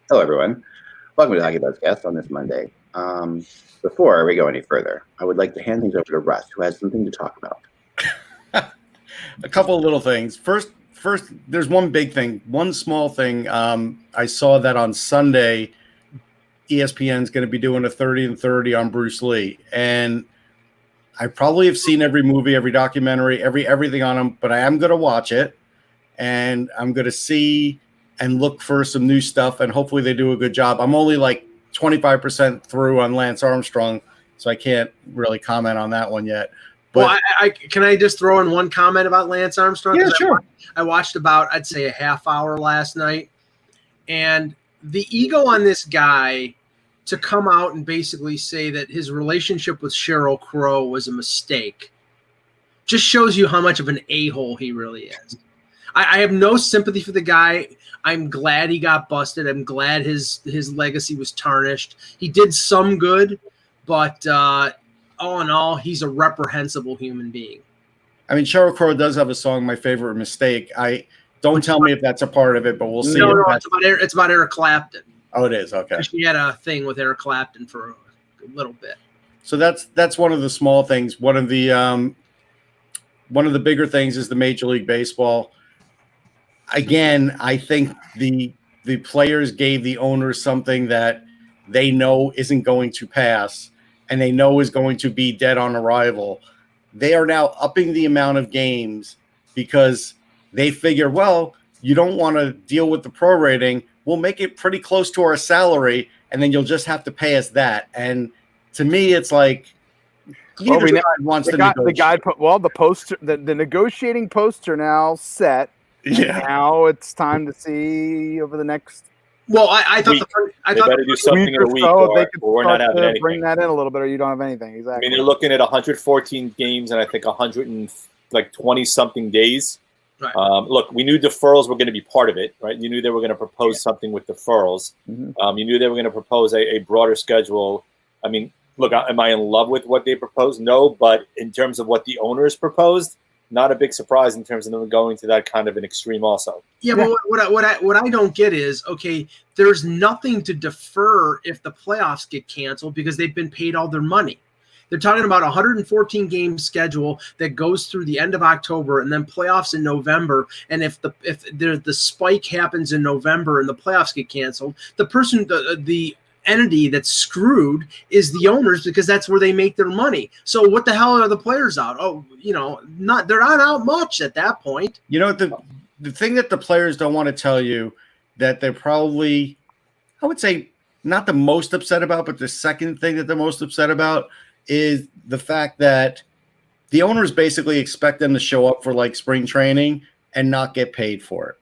Hello, everyone. Welcome to the HockeyBuzzcast on this Monday. Before we go any further, I would like to hand things over to Russ, who has something to talk about. A couple of little things. First, there's one big thing, one small thing. I saw that on Sunday, ESPN is going to be doing a 30 and 30 on Bruce Lee, and I probably have seen every movie, every documentary, everything on him, but I am going to watch it, and I'm going to see and look for some new stuff, and hopefully they do a good job. I'm only like 25% through on Lance Armstrong, so I can't really comment on that one yet. But I can I just throw in one comment about Lance Armstrong? Yeah, sure. I watched about, I'd say, a half hour last night, and the ego on this guy to come out and basically say that his relationship with Sheryl Crow was a mistake just shows you how much of an a-hole he really is. I have no sympathy for the guy. I'm glad he got busted. I'm glad his legacy was tarnished. He did some good, but all in all, he's a reprehensible human being. I mean, Sheryl Crow does have a song, "My Favorite Mistake." Don't tell me if that's a part of it, but we'll see. No, it's about Eric Clapton. Oh, it is? Okay. She had a thing with Eric Clapton for a little bit. So that's one of the small things. One of the bigger things is the Major League Baseball. Again, I think the players gave the owners something that they know isn't going to pass and they know is going to be dead on arrival. They are now upping the amount of games because they figure, well, you don't want to deal with the prorating. We'll make it pretty close to our salary, and then you'll just have to pay us that. And to me, it's like the negotiating posts are now set. Yeah. Now it's time to see over the next. Well, I thought they better do something in a week, or we're not having anything. Bring that in a little bit, or you don't have anything. Exactly. I mean, you're looking at 114 games, and I think 120 something days. Right. Look, we knew deferrals were going to be part of it, right? You knew they were going to propose something with deferrals. Mm-hmm. You knew they were going to propose a broader schedule. I mean, look, am I in love with what they proposed? No, but in terms of what the owners proposed, not a big surprise in terms of them going to that kind of an extreme also. Yeah, but what I don't get is, okay, there's nothing to defer if the playoffs get canceled because they've been paid all their money. They're talking about a 114-game schedule that goes through the end of October and then playoffs in November. And if the spike happens in November and the playoffs get canceled, the entity that's screwed is the owners because that's where they make their money. So what the hell are the players out? Oh, they're not out much at that point. You know, the thing that the players don't want to tell you that they're probably, I would say, not the most upset about, but the second thing that they're most upset about is the fact that the owners basically expect them to show up for like spring training and not get paid for it.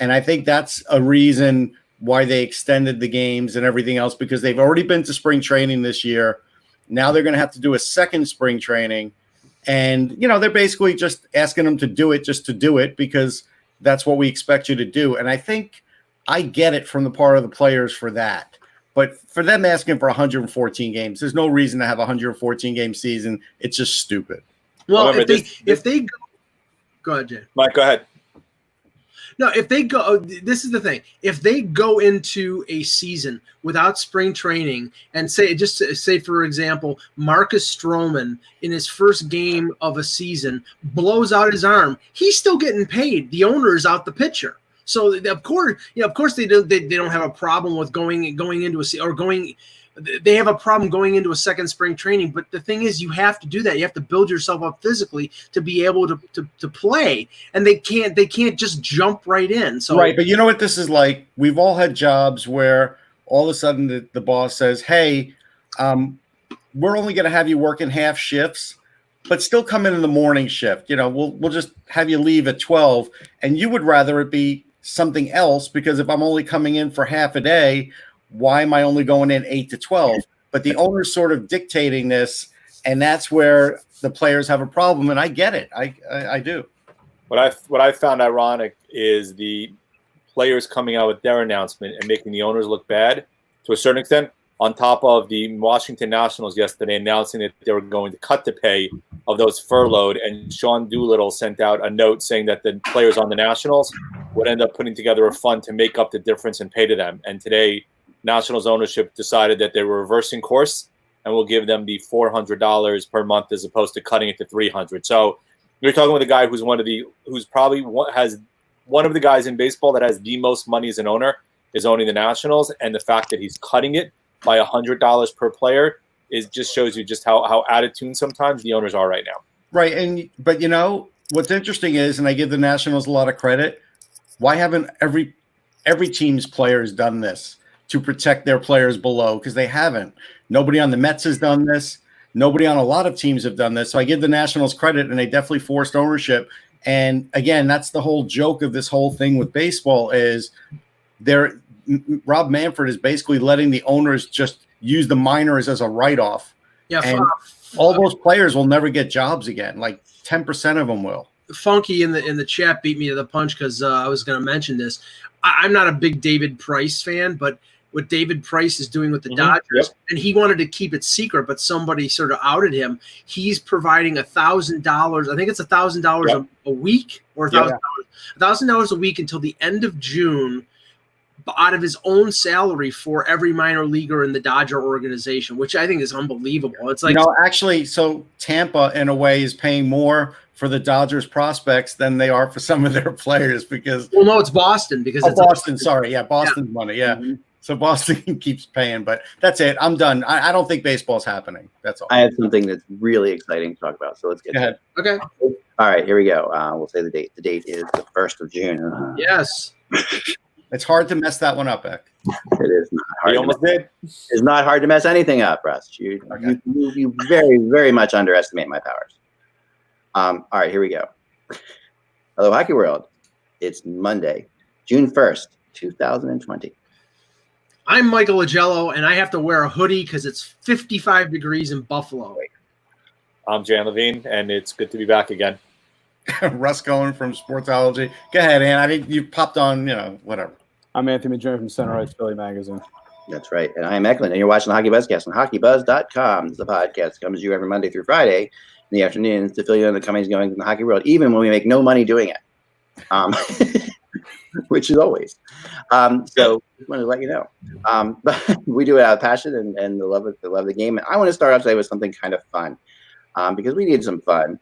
And I think that's a reason why they extended the games and everything else, because they've already been to spring training this year. Now they're going to have to do a second spring training. And, they're basically just asking them to do it just to do it because that's what we expect you to do. And I think I get it from the part of the players for that. But for them asking for 114 games, there's no reason to have a 114-game season. It's just stupid. Well, if they go ahead, Jay. Mike, go ahead. No, if they go, this is the thing. If they go into a season without spring training and say, for example, Marcus Stroman in his first game of a season blows out his arm, he's still getting paid. The owner is out the pitcher. So of course they don't have a problem with going into they have a problem going into a second spring training. But the thing is, you have to do that. You have to build yourself up physically to be able to play, and they can't just jump right in. So right, but you know what this is like? We've all had jobs where all of a sudden the boss says, "Hey, we're only going to have you working half shifts, but still come in the morning shift. We'll just have you leave at 12, and you would rather it be something else because if I'm only coming in for half a day, why am I only going in 8 to 12? But the owner's sort of dictating this, and that's where the players have a problem. And I get it. I do. What I found ironic is the players coming out with their announcement and making the owners look bad to a certain extent. on top of the Washington Nationals yesterday announcing that they were going to cut the pay of those furloughed, and Sean Doolittle sent out a note saying that the players on the Nationals would end up putting together a fund to make up the difference and pay to them. And today, Nationals ownership decided that they were reversing course and will give them the $400 per month as opposed to cutting it to $300. So you're talking with a guy who's has one of the guys in baseball that has the most money as an owner is owning the Nationals, and the fact that he's cutting it by $100 per player just shows you just how out of tune sometimes the owners are right now. Right, but what's interesting is, and I give the Nationals a lot of credit, why haven't every team's players done this to protect their players below? Because they haven't. Nobody on the Mets has done this. Nobody on a lot of teams have done this. So I give the Nationals credit, and they definitely forced ownership. And again, that's the whole joke of this whole thing with baseball is Rob Manfred is basically letting the owners just use the minors as a write-off. Yeah, and all those players will never get jobs again. Like 10% of them will. Funky in the chat beat me to the punch because I was going to mention this. I'm not a big David Price fan, but what David Price is doing with the Dodgers, and he wanted to keep it secret, but somebody sort of outed him. He's providing $1,000. I think it's $1,000 a week, or $1,000 a week until the end of June, out of his own salary for every minor leaguer in the Dodger organization, which I think is unbelievable. It's like, actually, so Tampa in a way is paying more for the Dodgers prospects than they are for some of their players because. Well, no, it's Boston because it's Boston. Sorry, Boston's money. Yeah. Mm-hmm. So Boston keeps paying, but that's it. I'm done. I don't think baseball's happening. That's all. I have something that's really exciting to talk about. So let's get to it. Okay. All right, here we go. We'll say the date. The date is the 1st of June. Yes. It's hard to mess that one up, Beck. It is not hard. You almost did. It's not hard to mess anything up, Russ. You very, very much underestimate my powers. All right, here we go. Hello, Hockey World. It's Monday, June 1st, 2020. I'm Michael Agello, and I have to wear a hoodie because it's 55 degrees in Buffalo. I'm Jan Levine, and it's good to be back again. Russ Cohen from Sportsology. Go ahead, Ann. You popped on, whatever. I'm Anthony Jones from Center Ice Philly Magazine. That's right. And I am Eklund, and you're watching the Hockey Buzzcast on HockeyBuzz.com. This is a podcast that comes to you every Monday through Friday in the afternoons to fill you in the comings and goings in the hockey world, even when we make no money doing it, which is always. So just wanted to let you know. But we do it out of passion and the love of the game. And I want to start off today with something kind of fun because we need some fun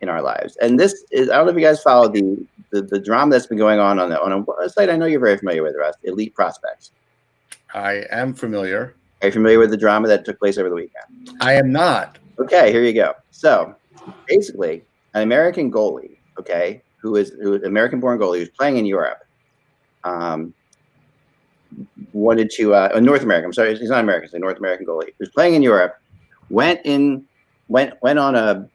in our lives. And this is, I don't know if you guys follow the drama that's been going on a site I know you're very familiar with, Russ, Elite Prospects. I am familiar. Are you familiar with the drama that took place over the weekend? I am not. Okay, here you go. So basically, an American goalie, who is an American-born goalie who's playing in Europe, wanted to North American. I'm sorry, he's not American. He's a North American goalie who's playing in Europe. Went on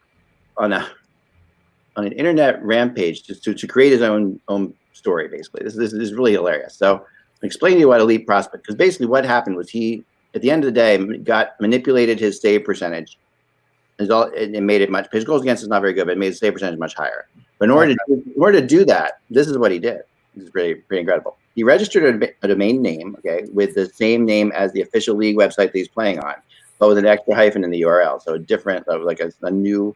an internet rampage to create his own story. Basically, this is really hilarious. So, I'll explain to you what Elite Prospect, because basically what happened was he, at the end of the day, manipulated his save percentage. It made it much. His goals against is not very good, but it made the save percentage much higher. But in order to do that, this is what he did. This is pretty incredible. He registered a domain name, with the same name as the official league website that he's playing on, but with an extra hyphen in the URL. So a different, like a new.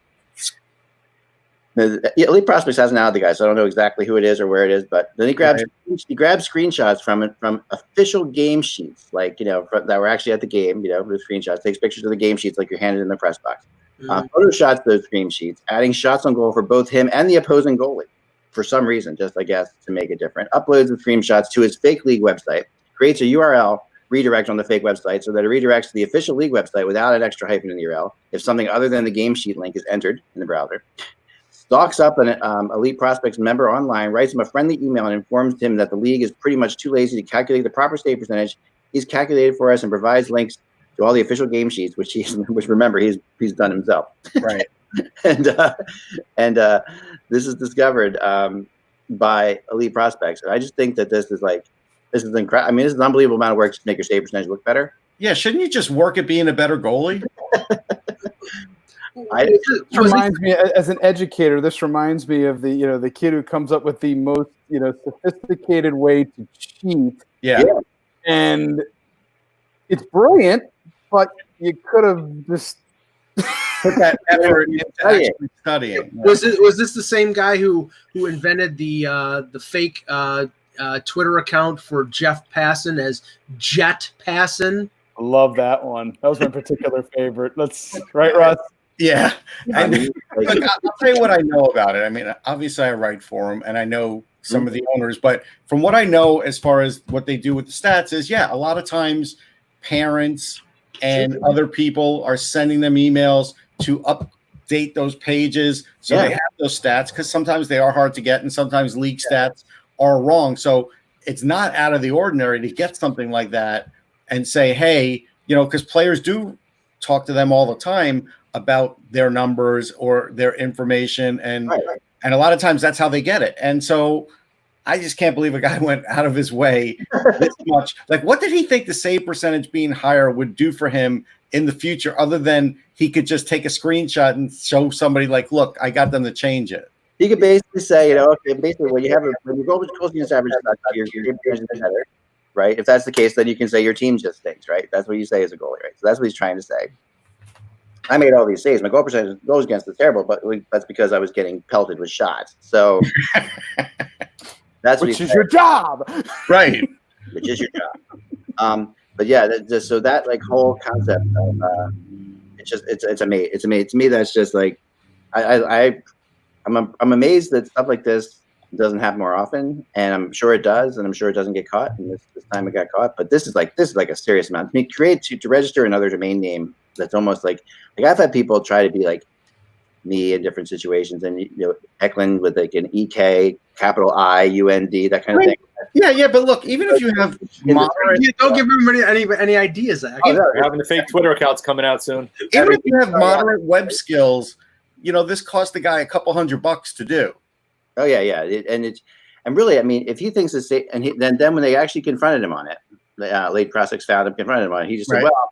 Elite Prospects hasn't outed the guy, so I don't know exactly who it is or where it is. But then he grabs screenshots from official game sheets, that were actually at the game. The screenshots, takes pictures of the game sheets like you're handed in the press box. Photoshots those screen sheets, adding shots on goal for both him and the opposing goalie for some reason, just I guess to make it different. Uploads the screenshots to his fake league website, creates a URL redirect on the fake website so that it redirects to the official league website without an extra hyphen in the URL if something other than the game sheet link is entered in the browser. Stalks up an Elite Prospects member online, writes him a friendly email, and informs him that the league is pretty much too lazy to calculate the proper save percentage. He's calculated for us and provides links to all the official game sheets, which remember he's done himself. Right. and this is discovered by Elite Prospects, and I just think that this is incredible. I mean, this is an unbelievable amount of work to make your save percentage look better. Yeah, shouldn't you just work at being a better goalie? This reminds me, as an educator, this reminds me of the kid who comes up with the most sophisticated way to cheat. Yeah. And It's brilliant, but you could have just Put that effort into actually studying. Was this the same guy who invented the fake Twitter account for Jeff Passan as Jet Passan? I love that one. That was my particular favorite. Let's right, Russ. Yeah. I mean, Look, I'll tell you what I know about it. I mean, obviously I write for them and I know some of the owners, but from what I know as far as what they do with the stats is, yeah, a lot of times parents and other people are sending them emails to update those pages so they have those stats, because sometimes they are hard to get and sometimes league stats are wrong. So it's not out of the ordinary to get something like that and say, hey, because players do talk to them all the time about their numbers or their information, and a lot of times that's how they get it. And so I just can't believe a guy went out of his way this much. Like, what did he think the save percentage being higher would do for him in the future, other than he could just take a screenshot and show somebody like, look, I got them to change it? He could basically say, okay, basically when you go with goals against average, your game is better, right? If that's the case, then you can say your team just stinks, right? That's what you say as a goalie, right? So that's what he's trying to say. I made all these saves. My goal percentage goes against is terrible, but that's because I was getting pelted with shots. So that's which is your job, right? Which is your job. But yeah, so that like whole concept of it's amazing. To me, that's just like I'm amazed that stuff like this doesn't happen more often, and I'm sure it does, and I'm sure it doesn't get caught. And this time it got caught, but this is like a serious amount. I mean, to register another domain name that's almost like I've had people try to be like me in different situations, and Eklund with like an EK, capital IUND, that kind of thing. Yeah, but look, even if you have moderate, don't give everybody any ideas. They're having the fake Twitter accounts coming out soon. Even if you have moderate web skills, this cost the guy a couple $100 to do. Oh yeah, and really, I mean, if he thinks it's safe, and then when they actually confronted him on it, Late Prospects found him, confronted him on it. He just said, well,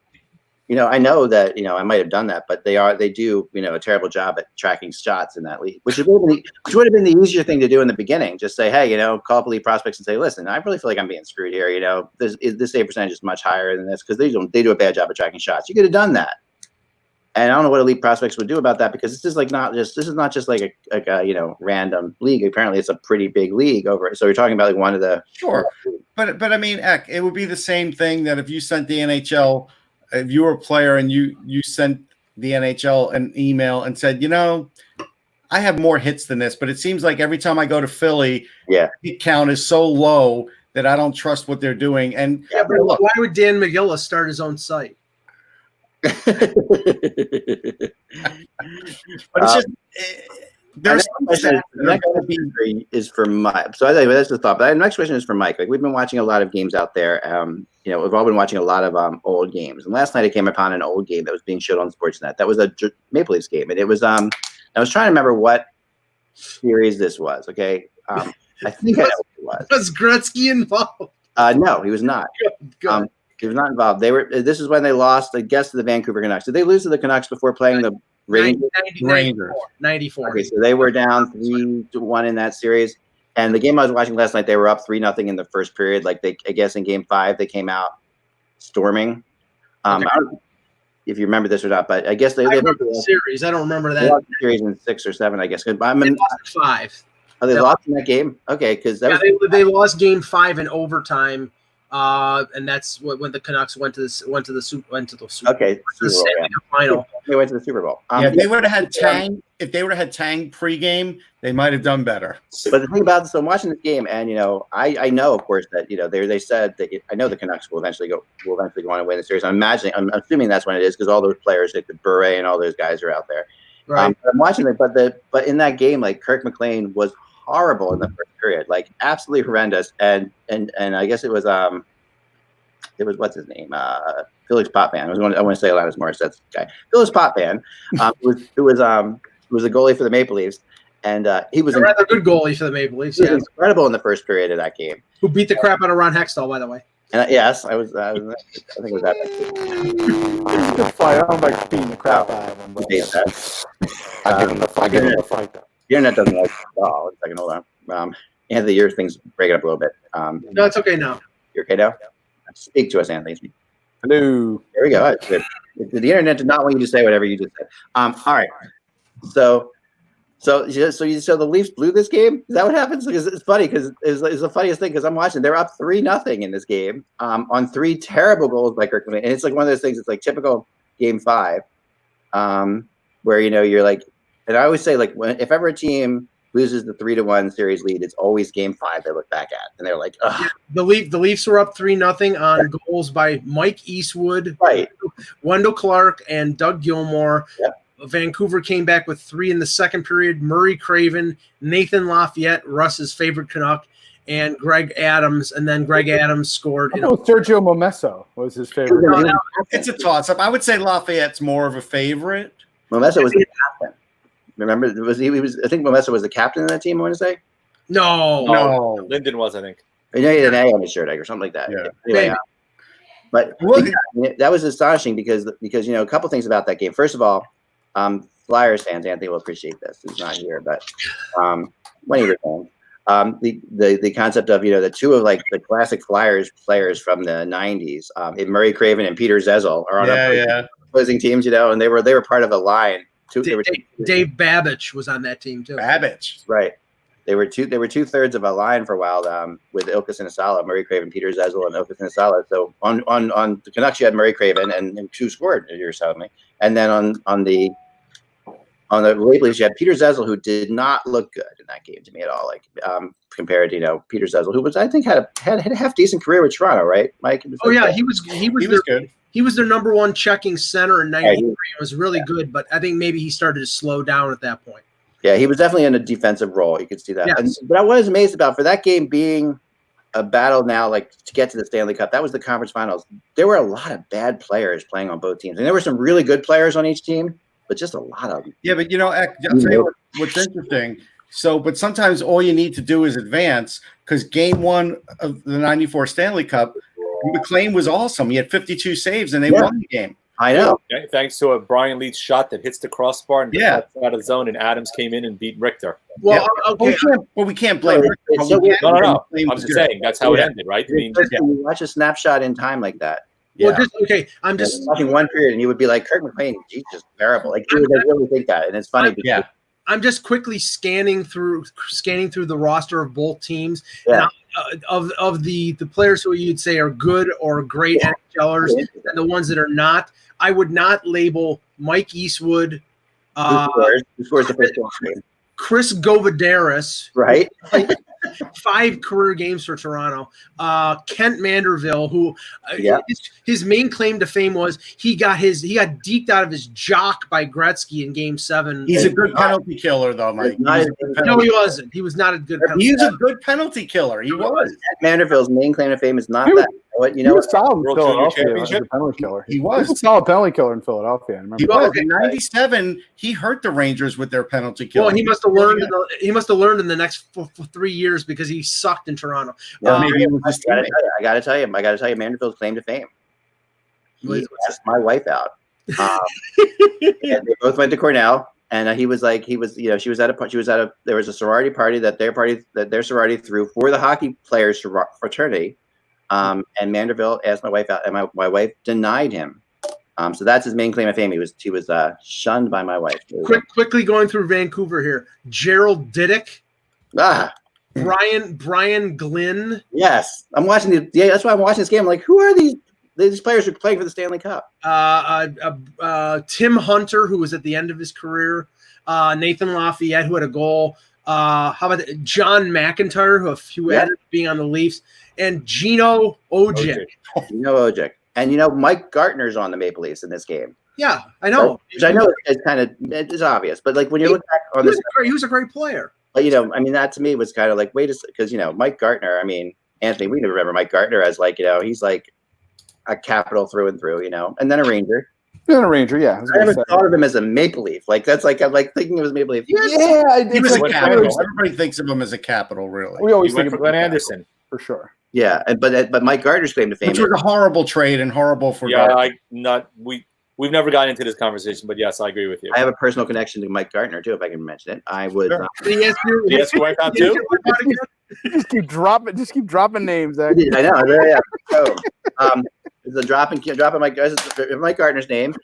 I know that I might have done that, but they do a terrible job at tracking shots in that league, which would have been the easier thing to do in the beginning. Just say, hey, call up Elite Prospects and say, listen, I really feel like I'm being screwed here. This save percentage is much higher than this because they do a bad job of tracking shots. You could have done that. And I don't know what Elite Prospects would do about that, because this is not just like a random league. Apparently, it's a pretty big league over. So you're talking about like one of the But I mean, Eck, it would be the same thing that if you sent the NHL, if you were a player and you sent the NHL an email and said, I have more hits than this, but it seems like every time I go to Philly, hit count is so low that I don't trust what they're doing. And but why would Dan McGillis start his own site? But it's just there's is for Mike. So I think that's the thought. But the next question is for Mike. Like, we've been watching a lot of games out there. We've all been watching a lot of old games. And last night I came upon an old game that was being showed on Sportsnet. That was a Maple Leafs game, and it was I was trying to remember what series this was. Okay, I think I know what it was. Was Gretzky involved? No, he was not. Good. He was not involved. This is when they lost, I guess, to the Vancouver Canucks. Did they lose to the Canucks before playing the Rangers? 94. Okay, so they were down 3-1 in that series. And the game I was watching last night, they were up 3-0 in the first period. Like, I guess in Game 5 they came out storming. I don't know if you remember this or not, but I guess they remember the series. I don't remember that. They lost the series in 6 or 7, I guess. They lost 5. Oh, they lost in that game? Okay, because they lost Game 5 in overtime. And that's when the Canucks went to the Super final. They went to the Super Bowl. If they would have had Tang, pregame, they might have done better. But the thing about this, so I'm watching this game, and I know, of course, that they said that I know the Canucks will eventually go on and win the series. I'm assuming that's when it is, because all those players like the Bure and all those guys are out there. Right. I'm watching it, but in that game, like, Kirk McLean was horrible in the first period, like absolutely horrendous. And I guess it was what's his name? Felix Potvin. I want to say Alanis Morissette's guy. Felix Potvin, who was a goalie for the Maple Leafs, and he was a rather good goalie for the Maple Leafs. He was incredible in the first period of that game. Who beat the crap out of Ron Hextall, by the way. And yes, I think it was that. I don't like beating the crap out of him. I give him the fight. Though. The internet doesn't like it at all. 1 second, hold on. Anthony, your thing's breaking up a little bit. No, it's okay now. You're okay now? Speak to us, Anthony. Hello. There we go. That's good. The internet did not want you to say whatever you just said. All right. So the Leafs blew this game. Is that what happens? Because it's funny because it's the funniest thing because I'm watching. They're up 3-0 in this game on 3 terrible goals by Kirk McLean. And it's like one of those things. It's like typical Game 5, where you're like, and I always say like if ever a team loses the 3-1 series lead, it's always Game 5 they look back at, and they're like, ugh. Yeah, the Leafs were up 3-0 on goals by Mike Eastwood, Right. Wendell Clark, and Doug Gilmour. Yep. Vancouver came back with 3 in the second period. Murray Craven, Nathan Lafayette, Russ's favorite Canuck, and Greg Adams. And then Greg Adams scored. Sergio Momesso was his favorite. It's a toss-up. I would say Lafayette's more of a favorite. Momesso was the captain. Remember, I think Momesso was the captain of that team, I want to say. No. Linden was, I think. He had an A on his shirt, or something like that. Yeah. Anyway, but that was astonishing because a couple things about that game. First of all, Flyers fans, Anthony will appreciate this. He's not here, but when he returns, the concept of the two of like the classic Flyers players from the '90s, Murray Craven and Peter Zezel are on opposing teams, and they were part of a line. Dave Babbage was on that team too. Babbage, right? They were 2/3 of a line for a while with Ilka Sinisalo, Murray Craven, Peter Zezel, and Ilka Sinisalo. So on the Canucks, you had Murray Craven and 2 scored. You were telling me, and then on the Maple Leafs, you had Peter Zezel, who did not look good in that game to me at all. Like compared to Peter Zezel, who was I think had a half decent career with Toronto, right, Mike? He was good. He was their number 1 checking center in '93. It was really good, but I think maybe he started to slow down at that point. Yeah, he was definitely in a defensive role. You could see that. Yes. But I was amazed about for that game being a battle now, like to get to the Stanley Cup. That was the conference finals. There were a lot of bad players playing on both teams, and there were some really good players on each team, but just a lot of them. Yeah, but I'll tell you what's interesting. So, but sometimes all you need to do is advance because Game 1 of the '94 Stanley Cup, McLean was awesome. He had 52 saves, and they won the game. I know. Okay, thanks to a Brian Leetch shot that hits the crossbar and gets out of the zone, and Adams came in and beat Richter. Well, okay. We can't blame Richter. No. I'm just saying that's how it ended, right? I mean, you watch a snapshot in time like that. Well, I'm just watching one period, and you would be like, Kirk McLean, he's just terrible. Like, I really think that, and it's funny because I'm just quickly scanning through the roster of both teams. Yeah. And, of the players who you'd say are good or great NHLers, and the ones that are not, I would not label Mike Eastwood, who scores the first goal? Chris Govidaris, right? 5 career games for Toronto. Kent Manderville, who his main claim to fame was he got deked out of his jock by Gretzky in Game 7. He's a good penalty killer, though, Mike. No, he wasn't. He was not a good penalty killer. He's a good penalty killer. He was. Manderville's main claim to fame is not that. He was solid in Philadelphia as a penalty killer. He was a solid penalty killer in Philadelphia. I remember. He was. In '97, he hurt the Rangers with their penalty kill. Well, he must have learned. He must have learned in the next 3 years because he sucked in Toronto. Well, maybe it was I got to tell you, Manderville's claim to fame. He asked my wife out. And they both went to Cornell, and she was at a there was a sorority party that their sorority threw for the hockey players fraternity. And Manderville asked my wife out, and my wife denied him. So that's his main claim of fame. He was shunned by my wife. Quickly going through Vancouver here. Gerald Diddick. Brian Glynn. Yes, I'm watching that's why I'm watching this game. I'm like, who are these players who are playing for the Stanley Cup? Tim Hunter, who was at the end of his career. Nathan Lafayette, who had a goal. How about John McIntyre, who ended up being on the Leafs, and Gino Ojic. And Mike Gartner's on the Maple Leafs in this game. Yeah, I know. Which I know it's obvious, but like when you look back on this, he was a great player. But that to me was kind of like because Mike Gartner. I mean, Anthony, we remember Mike Gartner as he's like a Capital through and through, and then a Ranger. Then a Ranger, yeah. I never thought of him as a Maple Leaf. Like that's like I'm like thinking it was Maple Leaf. Yeah, I did. He was a Capital. Everybody thinks of him as a Capital, really. We always think of Glenn Anderson for sure. Yeah, but Mike Gardner's claim to fame, which was a horrible trade and horrible for. Yeah, we've never gotten into this conversation, but yes, I agree with you. I have a personal connection to Mike Gardner too, if I can mention it. I would. Sure. Yes, your wife out too. Just keep dropping names. I know. Yeah. So, dropping Mike Gartner's name.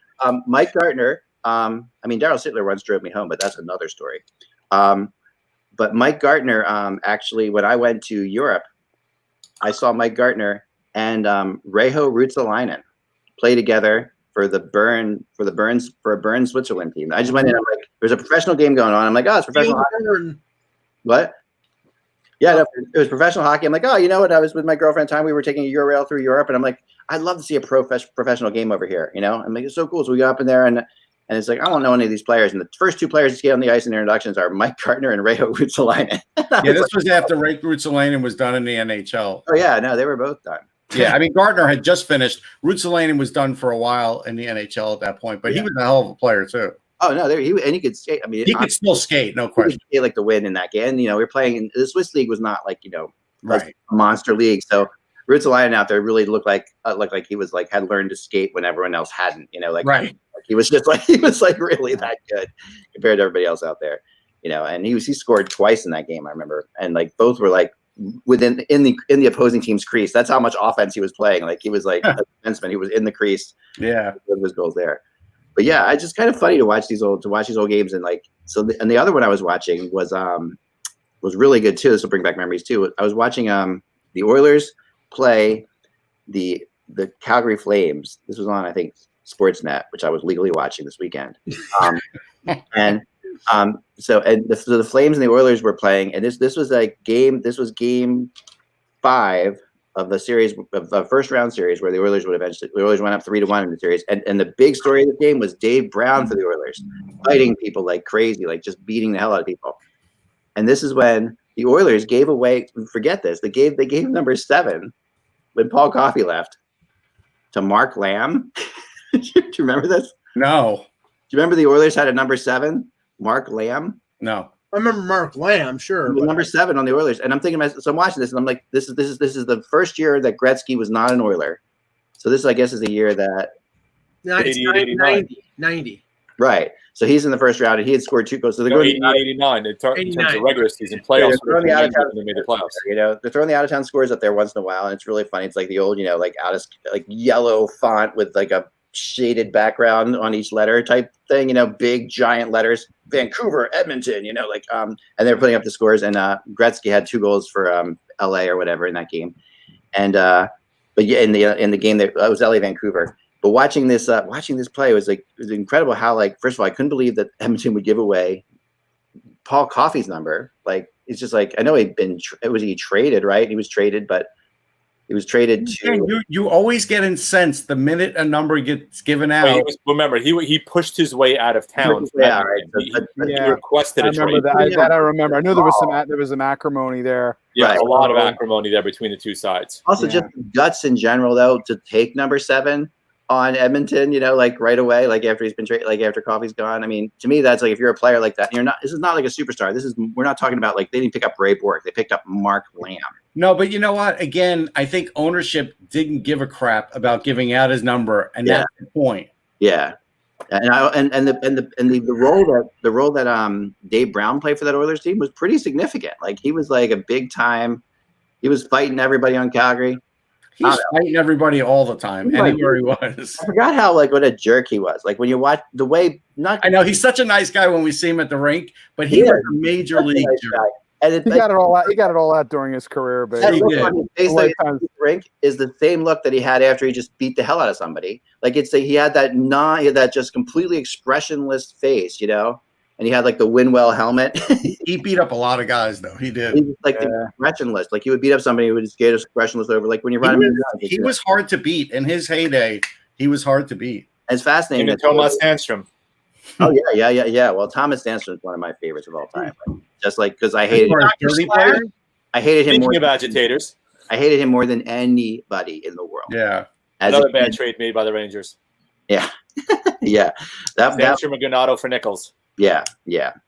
Mike Gartner. I mean, Daryl Sittler once drove me home, but that's another story. But Mike Gartner, actually, when I went to Europe, I saw Mike Gartner and Reijo Ruotsalainen play together for a Bern Switzerland team. I just went in. I'm like, there's a professional game going on. I'm like, oh, it's professional hockey. What? Yeah, no, it was professional hockey. I'm like, oh, you know what? I was with my girlfriend at the time. We were taking a Eurail through Europe, and I'm like, I'd love to see a professional game over here. You know, I'm like, it's so cool. So we go up in there, and it's like, I don't know any of these players. And the first two players to get on the ice in their introductions are Mike Gartner and Reijo Ruotsalainen. Yeah, this was after Reijo Ruotsalainen was done in the NHL. Oh yeah, no, they were both done. Yeah, I mean, Gartner had just finished. Ruotsalainen was done for a while in the NHL at that point, but he was a hell of a player too. Oh no, he could skate. I mean, he could still skate, no question. He could skate like the win in that game. And, we were playing in the Swiss league was not like right, a monster league. So Ruotsalainen out there really looked like he was like had learned to skate when everyone else hadn't. Right. Like he was really that good compared to everybody else out there. And he scored twice in that game. I remember, and like both were like in the opposing team's crease. That's how much offense he was playing. Like he was like a defenseman. He was in the crease. Yeah, with his goals there. But yeah, it's just kind of funny to watch these old games, and like and the other one I was watching was really good too. This will bring back memories too. I was watching the Oilers play the Calgary Flames. This was on, I think, Sportsnet, which I was legally watching this weekend. So the Flames and the Oilers were playing, and this was game 5 of the series, of the first round series, where the Oilers went up 3-1 in the series. And the big story of the game was Dave Brown for the Oilers, fighting people like crazy, like just beating the hell out of people. And this is when the Oilers gave away, forget this, they gave number 7 when Paul Coffey left to Mark Lamb. Do you remember this? No. Do you remember the Oilers had a number 7, Mark Lamb? No. I remember Mark Lamb, sure. Number 7 on the Oilers, and I'm thinking, so I'm watching this, and I'm like, this is the first year that Gretzky was not an Oiler. So this, I guess, is the year that 90. Right. So he's in the first round, and he had scored 2 goals. So they're going 89 in terms of regular season playoffs. They're throwing the out of town scores up there once in a while, and it's really funny. It's like the old, like yellow font with like a shaded background on each letter type thing, big giant letters, Vancouver, Edmonton, and they're putting up the scores, and Gretzky had 2 goals for LA or whatever in that game. And but yeah, in the game that was LA Vancouver. But watching this play was incredible how, like, first of all, I couldn't believe that Edmonton would give away Paul Coffey's number. Like, it's just like, I know he traded, right? He was traded, but he was traded to. You always get incensed the minute a number gets given out. Remember, he pushed his way out of town. Yeah, right. He requested a trade. That I remember. I knew there was some acrimony there. Yeah, right. A lot of acrimony there between the two sides. Also, just guts in general, though, to take number 7 on Edmonton, like right away, like after he's been traded, like after Coffey's gone. I mean, to me, that's like, if you're a player like that, this is not like a superstar. We're not talking about, like, they didn't pick up Ray Bork. They picked up Mark Lamb. No, but you know what? Again, I think ownership didn't give a crap about giving out his number, and that's the point. Yeah. And the role that Dave Brown played for that Oilers team was pretty significant. Like, he was like a big time. He was fighting everybody on Calgary. He's fighting everybody all the time, anywhere he was. I forgot how, like, what a jerk he was. Like, when you watch the way, I know he's such a nice guy when we see him at the rink, but he was a major league jerk. And he got it all out. He got it all out during his career, but that look on his face that he rink is the same look that he had after he just beat the hell out of somebody. Like, he had that just completely expressionless face, and he had like the Winwell helmet. He beat up a lot of guys, though. He did. He was like the expressionless. Like, he would beat up somebody who would just get expressionless over. Like, when you run him, he was hard to beat in his heyday. He was hard to beat. It's fascinating. And Thomas Sandstrom. Oh yeah. Well, Thomas Sandstrom is one of my favorites of all time. Just like, because I hated him. I hated him more. Speaking of agitators, I hated him more than anybody in the world. Yeah. Another bad trade made by the Rangers. Yeah. Yeah. Sandstrom and Granato for Nichols. Yeah.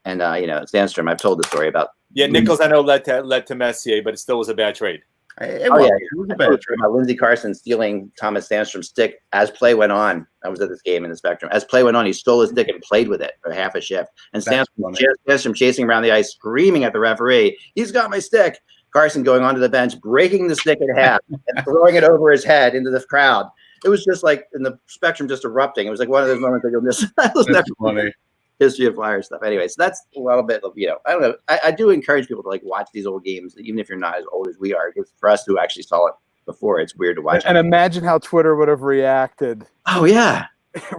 And Sandstrom, I've told the story about. Yeah, Nichols I know led to Messier, but it still was a bad trade. It was a bad trade. About Lindsey Carson stealing Thomas Sandstrom's stick as play went on. I was at this game in the Spectrum. As play went on, he stole his stick and played with it for half a shift. And Sandstrom chasing around the ice, screaming at the referee, "He's got my stick!" Carson going onto the bench, breaking the stick in half and throwing it over his head into the crowd. it was just like in the spectrum just erupting. It was like one of those moments that you'll just That's funny. history of Flyers stuff. Anyways, that's a little bit of, I don't know. I do encourage people to like watch these old games, even if you're not as old as we are. Because for us who actually saw it before, it's weird to watch. And imagine how Twitter would have reacted. Oh yeah.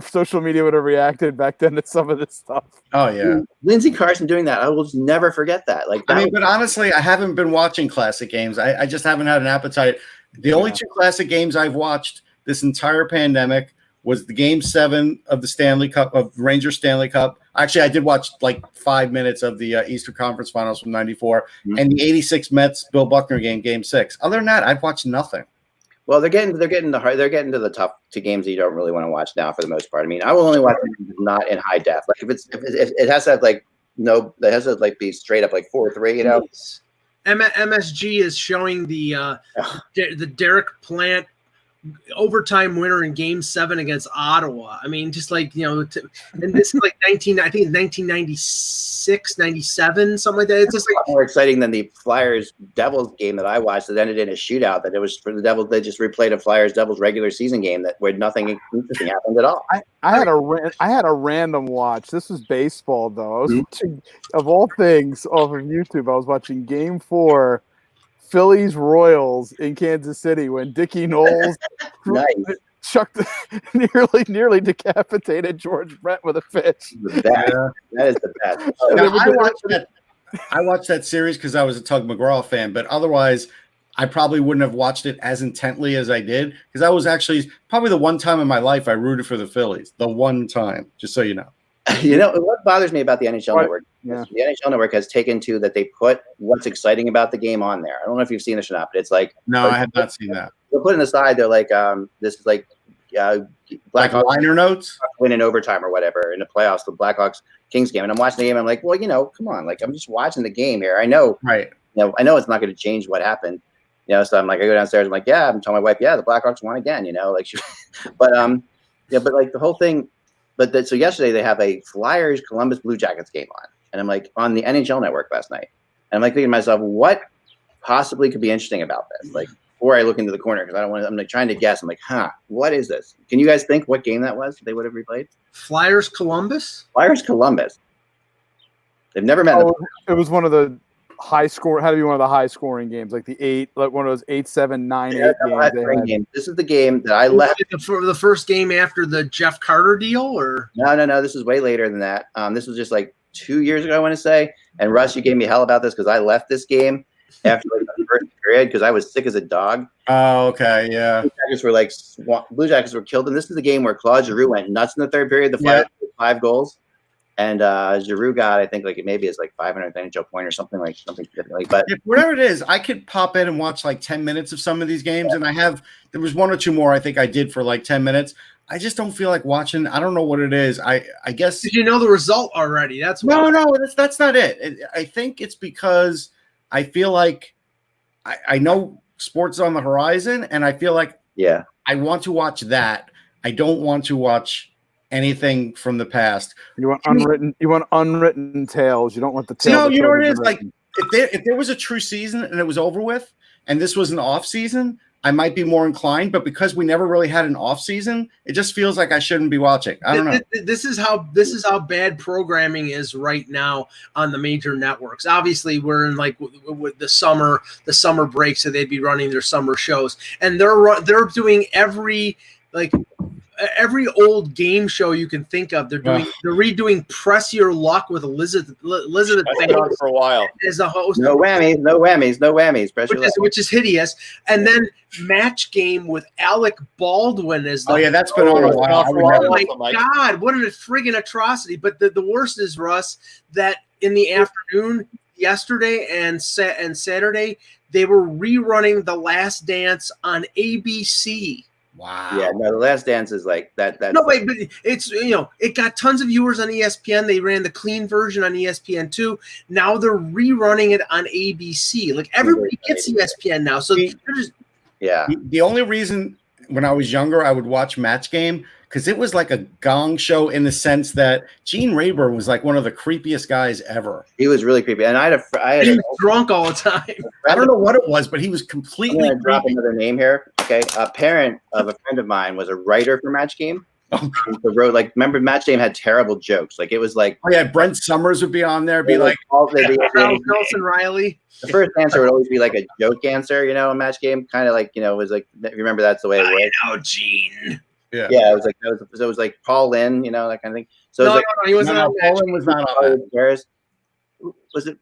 Social media would have reacted back then to some of this stuff. Oh yeah, Lindsey Carson doing that, I will just never forget that. Like, that but honestly, I haven't been watching classic games. I just haven't had an appetite. The only two classic games I've watched this entire pandemic was the Game 7 of the Stanley Cup, of Rangers Stanley Cup. Actually, I did watch like 5 minutes of the Eastern Conference Finals from '94 and the '86 Mets Bill Buckner Game 6. Other than that, I've watched nothing. Well, they're getting to the tough games that you don't really want to watch now for the most part. I mean, I will only watch them not in high def. Like if it has to have like it has to like be straight up like 4:3, you know. MSG is showing the Derek Plant overtime winner in Game 7 against Ottawa. I mean, just like, and this is like 1996, 97, something like that. It's just like more exciting than the Flyers Devils game that I watched that ended in a shootout. That it was for the Devils. They just replayed a Flyers Devils regular season game where nothing interesting happened at all. I had a random watch. This was baseball though. I was watching, of all things, off of YouTube. I was watching Game 4. Phillies Royals in Kansas City when Dickie Knowles chucked nearly decapitated George Brett with a fish. That is the best. I watched that series because I was a Tug McGraw fan, but otherwise I probably wouldn't have watched it as intently as I did because I was actually probably the one time in my life I rooted for the Phillies. The one time, just so you know. What bothers me about the NHL Network? The NHL Network has taken to that they put what's exciting about the game on there. I don't know if you've seen this or not, but it's like no, I have not seen that. They're putting aside. They're like, this is like Blackhawks liner notes win in overtime or whatever in the playoffs, the Blackhawks Kings game, and I'm watching the game. And I'm like, well, come on, like I'm just watching the game here. I know, right? I know it's not going to change what happened. So I'm like, I go downstairs. I'm like, yeah, I'm telling my wife, yeah, the Blackhawks won again. Like, but like the whole thing. But so yesterday they have a Flyers Columbus Blue Jackets game on, and I'm like on the NHL Network last night, and I'm like thinking to myself, what possibly could be interesting about this? Like, before I look into the corner because I don't want to. I'm like trying to guess. I'm like, what is this? Can you guys think what game that was? They would have replayed Flyers Columbus. Flyers Columbus. They've never met. It was one of the high score. Had to be one of the high scoring games, like one of those 8-7, 9-8 games. This is the game that I left for the first game after the Jeff Carter deal, or no. This is way later than that. This was just like 2 years ago, I want to say. And Russ, you gave me hell about this because I left this game after like, the first period because I was sick as a dog. Oh, okay, yeah. Blue Jackets were killed, and this is the game where Claude Giroux went nuts in the third period. The Flyers had 5 goals. And Giroux got, I think, maybe it's like 500th NHL point or something differently. But whatever it is, I could pop in and watch like 10 minutes of some of these games, and there was 1 or 2 more I think I did for like 10 minutes. I just don't feel like watching. I don't know what it is. I guess. Did you know the result already? That's no. That's not it. I think it's because I feel like I know sports is on the horizon, and I feel like I want to watch that. I don't want to watch anything from the past. You want unwritten tales. You don't want the tale. No, you know what it is? Like if there was a true season and it was over with, and this was an off season, I might be more inclined. But because we never really had an off season, it just feels like I shouldn't be watching. I don't know. This is how bad programming is right now on the major networks. Obviously, we're in like with the summer break, so they'd be running their summer shows, and they're doing every old game show you can think of. They're redoing Press Your Luck with Elizabeth Banks for a while as a host. No whammies. Which is hideous. And then Match Game with Alec Baldwin as the host. That's been on a while. Oh my God, what a friggin' atrocity. But the worst is, Russ, that in the afternoon yesterday and Saturday, they were rerunning The Last Dance on ABC. Wow. Yeah, no, The Last Dance is like that. No, wait, but it's it got tons of viewers on ESPN. They ran the clean version on ESPN2. Now they're rerunning it on ABC. Like everybody gets ESPN now. So the only reason when I was younger I would watch Match Game because it was like a gong show in the sense that Gene Rayburn was like one of the creepiest guys ever. He was really creepy, and he was drunk all the time. I don't know what it was, but he was completely. I'm gonna drop another name here. Okay, a parent of a friend of mine was a writer for Match Game. The road, like, remember Match Game had terrible jokes. Like, it was like, oh yeah, Brent Summers would be on there, be like, Charles Nelson Riley. the first answer would always be like a joke answer, you know, a Match Game, kind of like, you know, it was like, remember that's the way it was. I know, Gene. Yeah, it was like it was like Paul Lynn, you know, that kind of thing. So No, it was no, he wasn't on Paul Lynn was not on that. Was it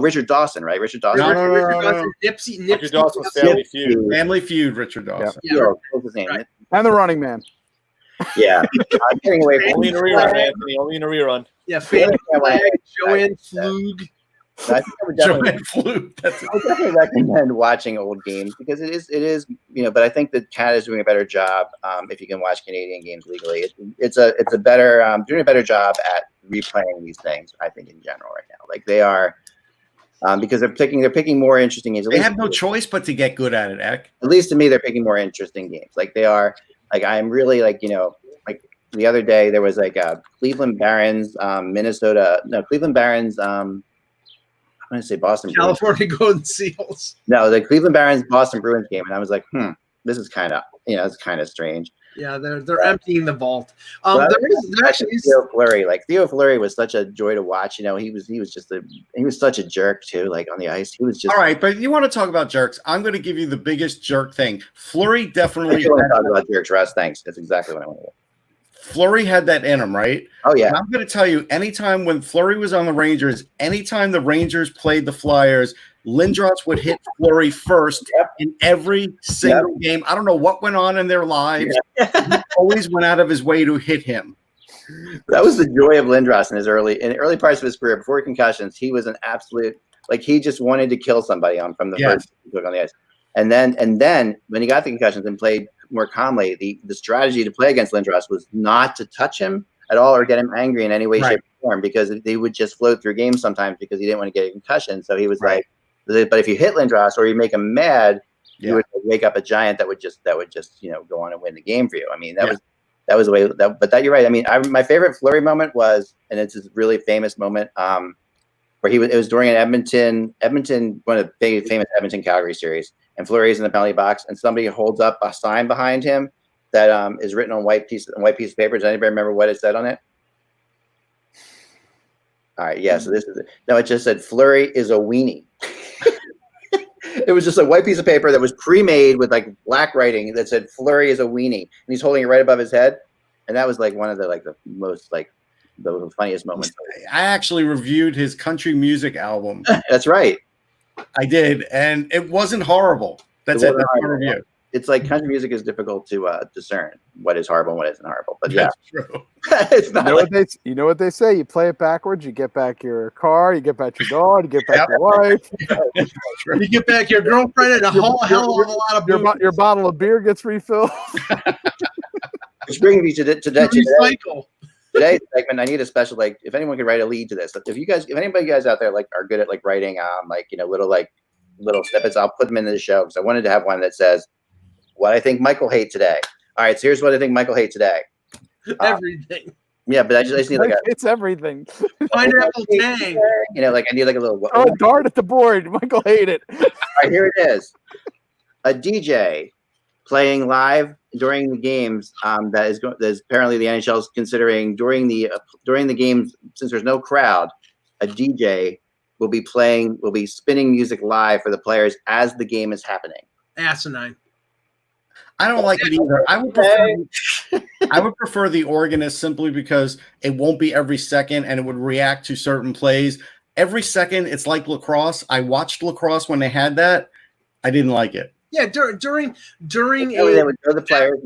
Richard Dawson, right? Richard Dawson. No. Richard Dawson was Family Feud. Family Feud, Richard Dawson. Yeah. what was his name? Right. And the Running Man. Yeah, I'm getting away from Only in a rerun, Anthony. Only in a rerun. Yeah, Fanny Flag, Joanne Flug. Flug. I think I would definitely, Joanne Flute. That's it. I would definitely recommend watching old games because it is, you know. But I think that Canada is doing a better job if you can watch Canadian games legally. It's a better doing a better job at replaying these things. I think in general right now, like they are, because they're picking more interesting games. They have no choice but to get good at it, Eck. At least to me, they're picking more interesting games. Like they are. Like I'm really like, you know, like the other day there was like a Cleveland Barons, Cleveland Barons. I'm going to say Boston California Golden Seals. No, the Cleveland Barons Boston Bruins game, and I was like, this is kind of, you know, it's kind of strange. Yeah, they're emptying the vault. There actually is Theo Fleury. Like Theo Fleury was such a joy to watch. You know, he was such a jerk too. Like on the ice, he was just. All right, but you want to talk about jerks? I'm going to give you the biggest jerk thing. Fleury definitely. I want to talk about jerks, Russ. Thanks. That's exactly what I want to do. Fleury had that in him, right? Oh yeah. And I'm going to tell you, anytime when Fleury was on the Rangers, anytime the Rangers played the Flyers, Lindros would hit Fleury first in every single game. I don't know what went on in their lives. He always went out of his way to hit him. That was the joy of Lindros in early parts of his career. Before concussions, he was an absolute, like, he just wanted to kill somebody from the first he took on the ice. And then when he got the concussions and played more calmly, the strategy to play against Lindros was not to touch him at all or get him angry in any way, shape, or form, because they would just float through games sometimes because he didn't want to get a concussion. So he was like, but if you hit Lindros or you make him mad, you would wake up a giant that would just you know go on and win the game for you. I mean that was the way. But you're right. I mean, my favorite Fleury moment was, and it's a really famous moment, where it was during an Edmonton, one of the big famous Edmonton Calgary series, and Fleury's in the penalty box, and somebody holds up a sign behind him that is written on white piece of paper. Does anybody remember what it said on it? All right, yeah. So this is it. No, it just said Fleury is a weenie. It was just a white piece of paper that was pre-made with like black writing that said Fleury is a weenie, and he's holding it right above his head. And that was like one of the most the funniest moments. I actually reviewed his country music album. That's right. I did, and it wasn't horrible. That's it. That's my review. It's like country music is difficult to discern what is horrible and what isn't horrible. But yeah, that's true. It's not you know what they say. You play it backwards, you get back your car, you get back your dog, you get back your wife, you get back your girlfriend, and a hell of a lot of your bottle of beer gets refilled. Which brings me to recycle. Today's segment. I need a special, like, if anyone could write a lead to this. If anybody guys out there like are good at like writing like, you know, little snippets, I'll put them into the show because I wanted to have one that says what I think Michael hate today. All right, so here's what I think Michael hate today. Everything. Yeah, but I just need like it's everything. Pineapple Tang. You know, like I need like a little dart at the board. Michael hate it. All right, here it is. A DJ playing live during the games that is apparently the NHL is considering during the games, since there's no crowd, a DJ will be spinning music live for the players as the game is happening. Asinine. I don't like it either. I would prefer the organist simply because it won't be every second and it would react to certain plays. Every second, it's like lacrosse. I watched lacrosse when they had that. I didn't like it. Yeah, during they would go to the players.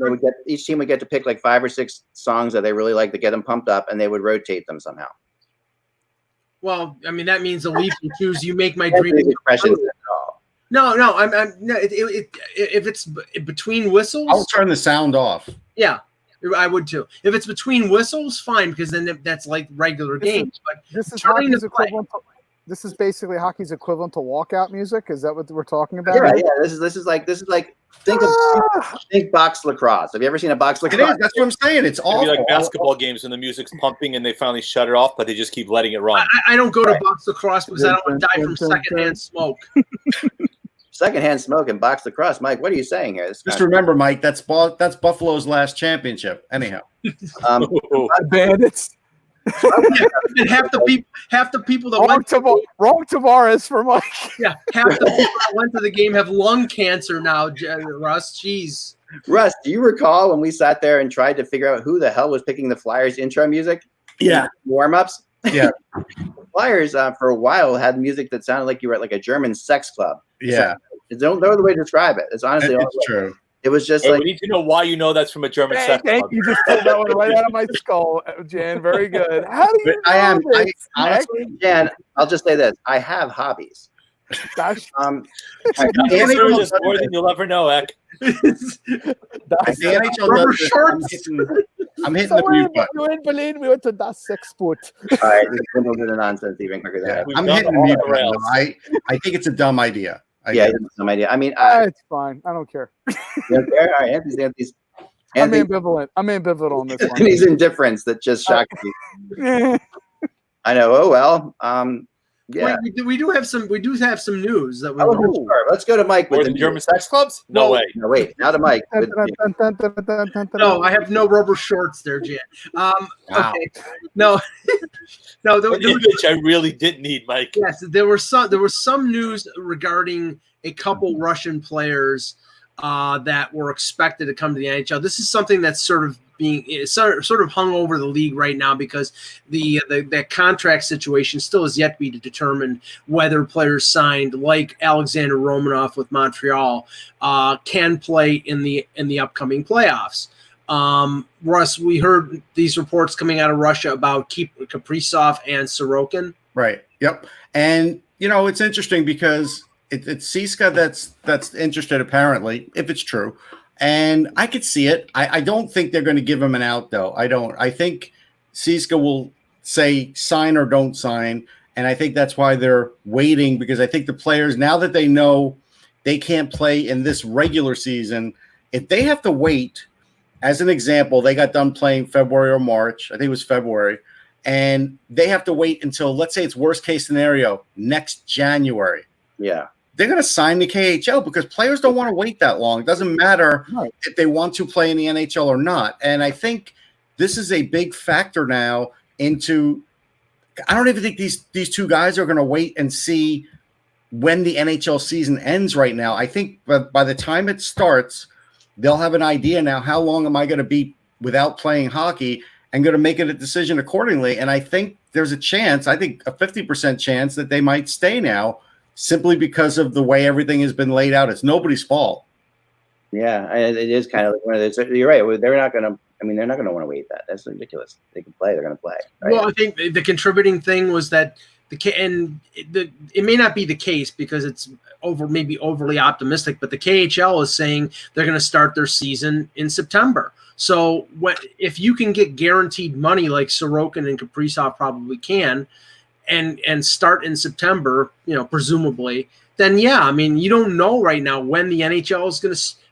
Each team would get to pick like 5 or 6 songs that they really like to get them pumped up, and they would rotate them somehow. Well, I mean that means the Leafs will choose "You Make My Dream." No. If it's between whistles, I'll turn the sound off. Yeah, I would too. If it's between whistles, fine, because then that's like regular games. But this is hockey's equivalent. This is basically hockey's equivalent to walkout music. Is that what we're talking about? Yeah. This is like think box lacrosse. Have you ever seen a box lacrosse? It is. That's what I'm saying. It's all like basketball games when the music's pumping and they finally shut it off, but they just keep letting it run. I don't go to box lacrosse because I don't want to die from secondhand smoke. secondhand smoke and box lacrosse. Mike, what are you saying here? Just remember, Mike, that's Buffalo's last championship. Anyhow, Bandits. And half the people that wrong Tavares for Mike. Yeah, half the people that went to the game have lung cancer now. Russ, jeez. Russ, do you recall when we sat there and tried to figure out who the hell was picking the Flyers intro music? Yeah, warm-ups. Yeah, Flyers for a while had music that sounded like you were at like a German sex club. Yeah, so, don't know the way to describe it. It's honestly true. It was just we need to know why you know that's from a German sex club. You just pulled that one right out of my skull, Jan. Very good. How do you know this? Honestly, Jan, I'll just say this. I have hobbies. Gosh. More than you'll ever know, Eck. The NHL I'm hitting the mute button. In Berlin, we went to Das Sexport. All right, this is the nonsense even quicker than that. I'm hitting the mute button. I think it's a dumb idea. It's a dumb idea. I mean, it's fine. I don't care. You don't care? All right, Anthony's I'm ambivalent. I'm ambivalent on this one. Anthony's indifference that just shocked me. I know. Oh well. Yeah, we do have some news that we. Let's go to Mike with the German sex clubs. No way. No, wait. Now to Mike. No, I have no rubber shorts there, Jan. Okay. No, which I really didn't need, Mike. Yes, there was some news regarding a couple Russian players that were expected to come to the NHL. This is something that's sort of hung over the league right now because the contract situation still is yet to be determined whether players signed like Alexander Romanov with Montreal can play in the upcoming playoffs. Russ, we heard these reports coming out of Russia about Kaprizov and Sorokin. Right. Yep. And it's interesting because it's Ciska that's interested apparently, if it's true. And I could see it. I don't think they're going to give him an out, though. I don't. I think Ciska will say sign or don't sign. And I think that's why they're waiting, because I think the players, now that they know they can't play in this regular season, if they have to wait, as an example, they got done playing February or March. I think it was February. And they have to wait until, let's say it's worst case scenario, next January. Yeah. They're going to sign the KHL because players don't want to wait that long. It doesn't matter if they want to play in the NHL or not. And I think this is a big factor now into – I don't even think these two guys are going to wait and see when the NHL season ends right now. I think by the time it starts, they'll have an idea now, how long am I going to be without playing hockey, and going to make it a decision accordingly. And I think there's a chance, I think a 50% chance that they might stay now, simply because of the way everything has been laid out. It's nobody's fault. Yeah, it is kind of like one of those. You're right. They're not going to. I mean, they're not going to want to wait that. That's ridiculous. They can play. They're going to play. Right? Well, I think the contributing thing was that it may not be the case because it's maybe overly optimistic, but the KHL is saying they're going to start their season in September. So if you can get guaranteed money like Sorokin and Kaprizov probably can, and start in September, presumably, then yeah, I mean, you don't know right now when the NHL is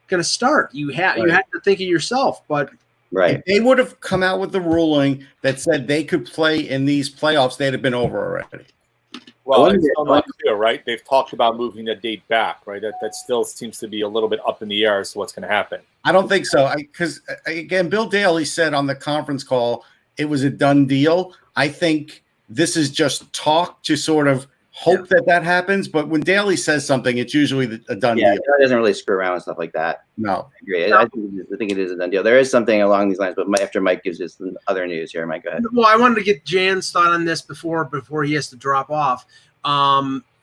going to start. You have to think of yourself, but right. If they would have come out with the ruling that said they could play in these playoffs, they'd have been over already. Well, it's still not clear, right? They've talked about moving the date back, right? That still seems to be a little bit up in the air as to what's going to happen. I don't think so, because again, Bill Daly said on the conference call it was a done deal. I think this is just talk to sort of hope that happens. But when Daly says something, it's usually a done deal. Yeah, it doesn't really screw around and stuff like that. No. I agree. I think it is a done deal. There is something along these lines, but after Mike gives us some other news here, Mike, go ahead. Well, I wanted to get Jan's thought on this before he has to drop off.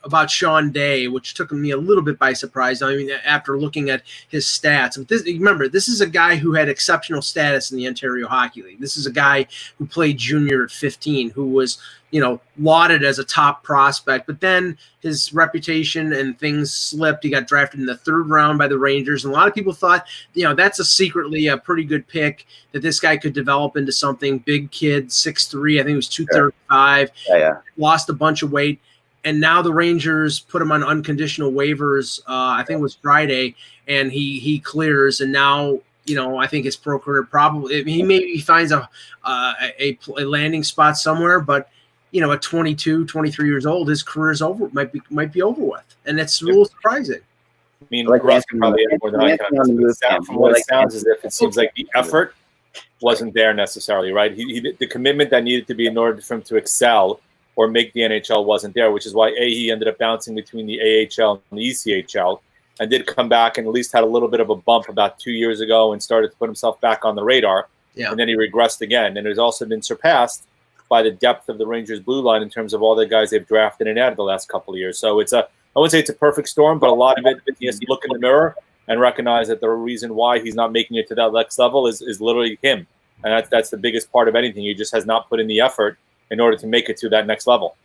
About Sean Day, which took me a little bit by surprise. I mean, after looking at his stats, remember, this is a guy who had exceptional status in the Ontario Hockey League. This is a guy who played junior at 15, who was, lauded as a top prospect, but then his reputation and things slipped. He got drafted in the 3rd round by the Rangers, and a lot of people thought, that's secretly a pretty good pick, that this guy could develop into something. Big kid, 6'3", I think it was 235. Yeah. Lost a bunch of weight. And now the Rangers put him on unconditional waivers. I think it was Friday, and he clears. And now, I think his pro career he finds a landing spot somewhere. But at 22, 23 years old, his career is over. Might be over with, and it's a little surprising. I mean, like Russ Anthony probably add more than I Anthony on the can. move camp. From what Like it sounds as if it seems like the effort wasn't there necessarily, right? The commitment that needed to be in order for him to excel or make the NHL wasn't there, which is why he ended up bouncing between the AHL and the ECHL, and did come back and at least had a little bit of a bump about 2 years ago and started to put himself back on the radar. Yeah. And then he regressed again, and has also been surpassed by the depth of the Rangers' blue line in terms of all the guys they've drafted and added the last couple of years. So I wouldn't say it's a perfect storm, but a lot of it, he has to look in the mirror and recognize that the reason why he's not making it to that next level is literally him. And that's the biggest part of anything. He just has not put in the effort in order to make it to that next level.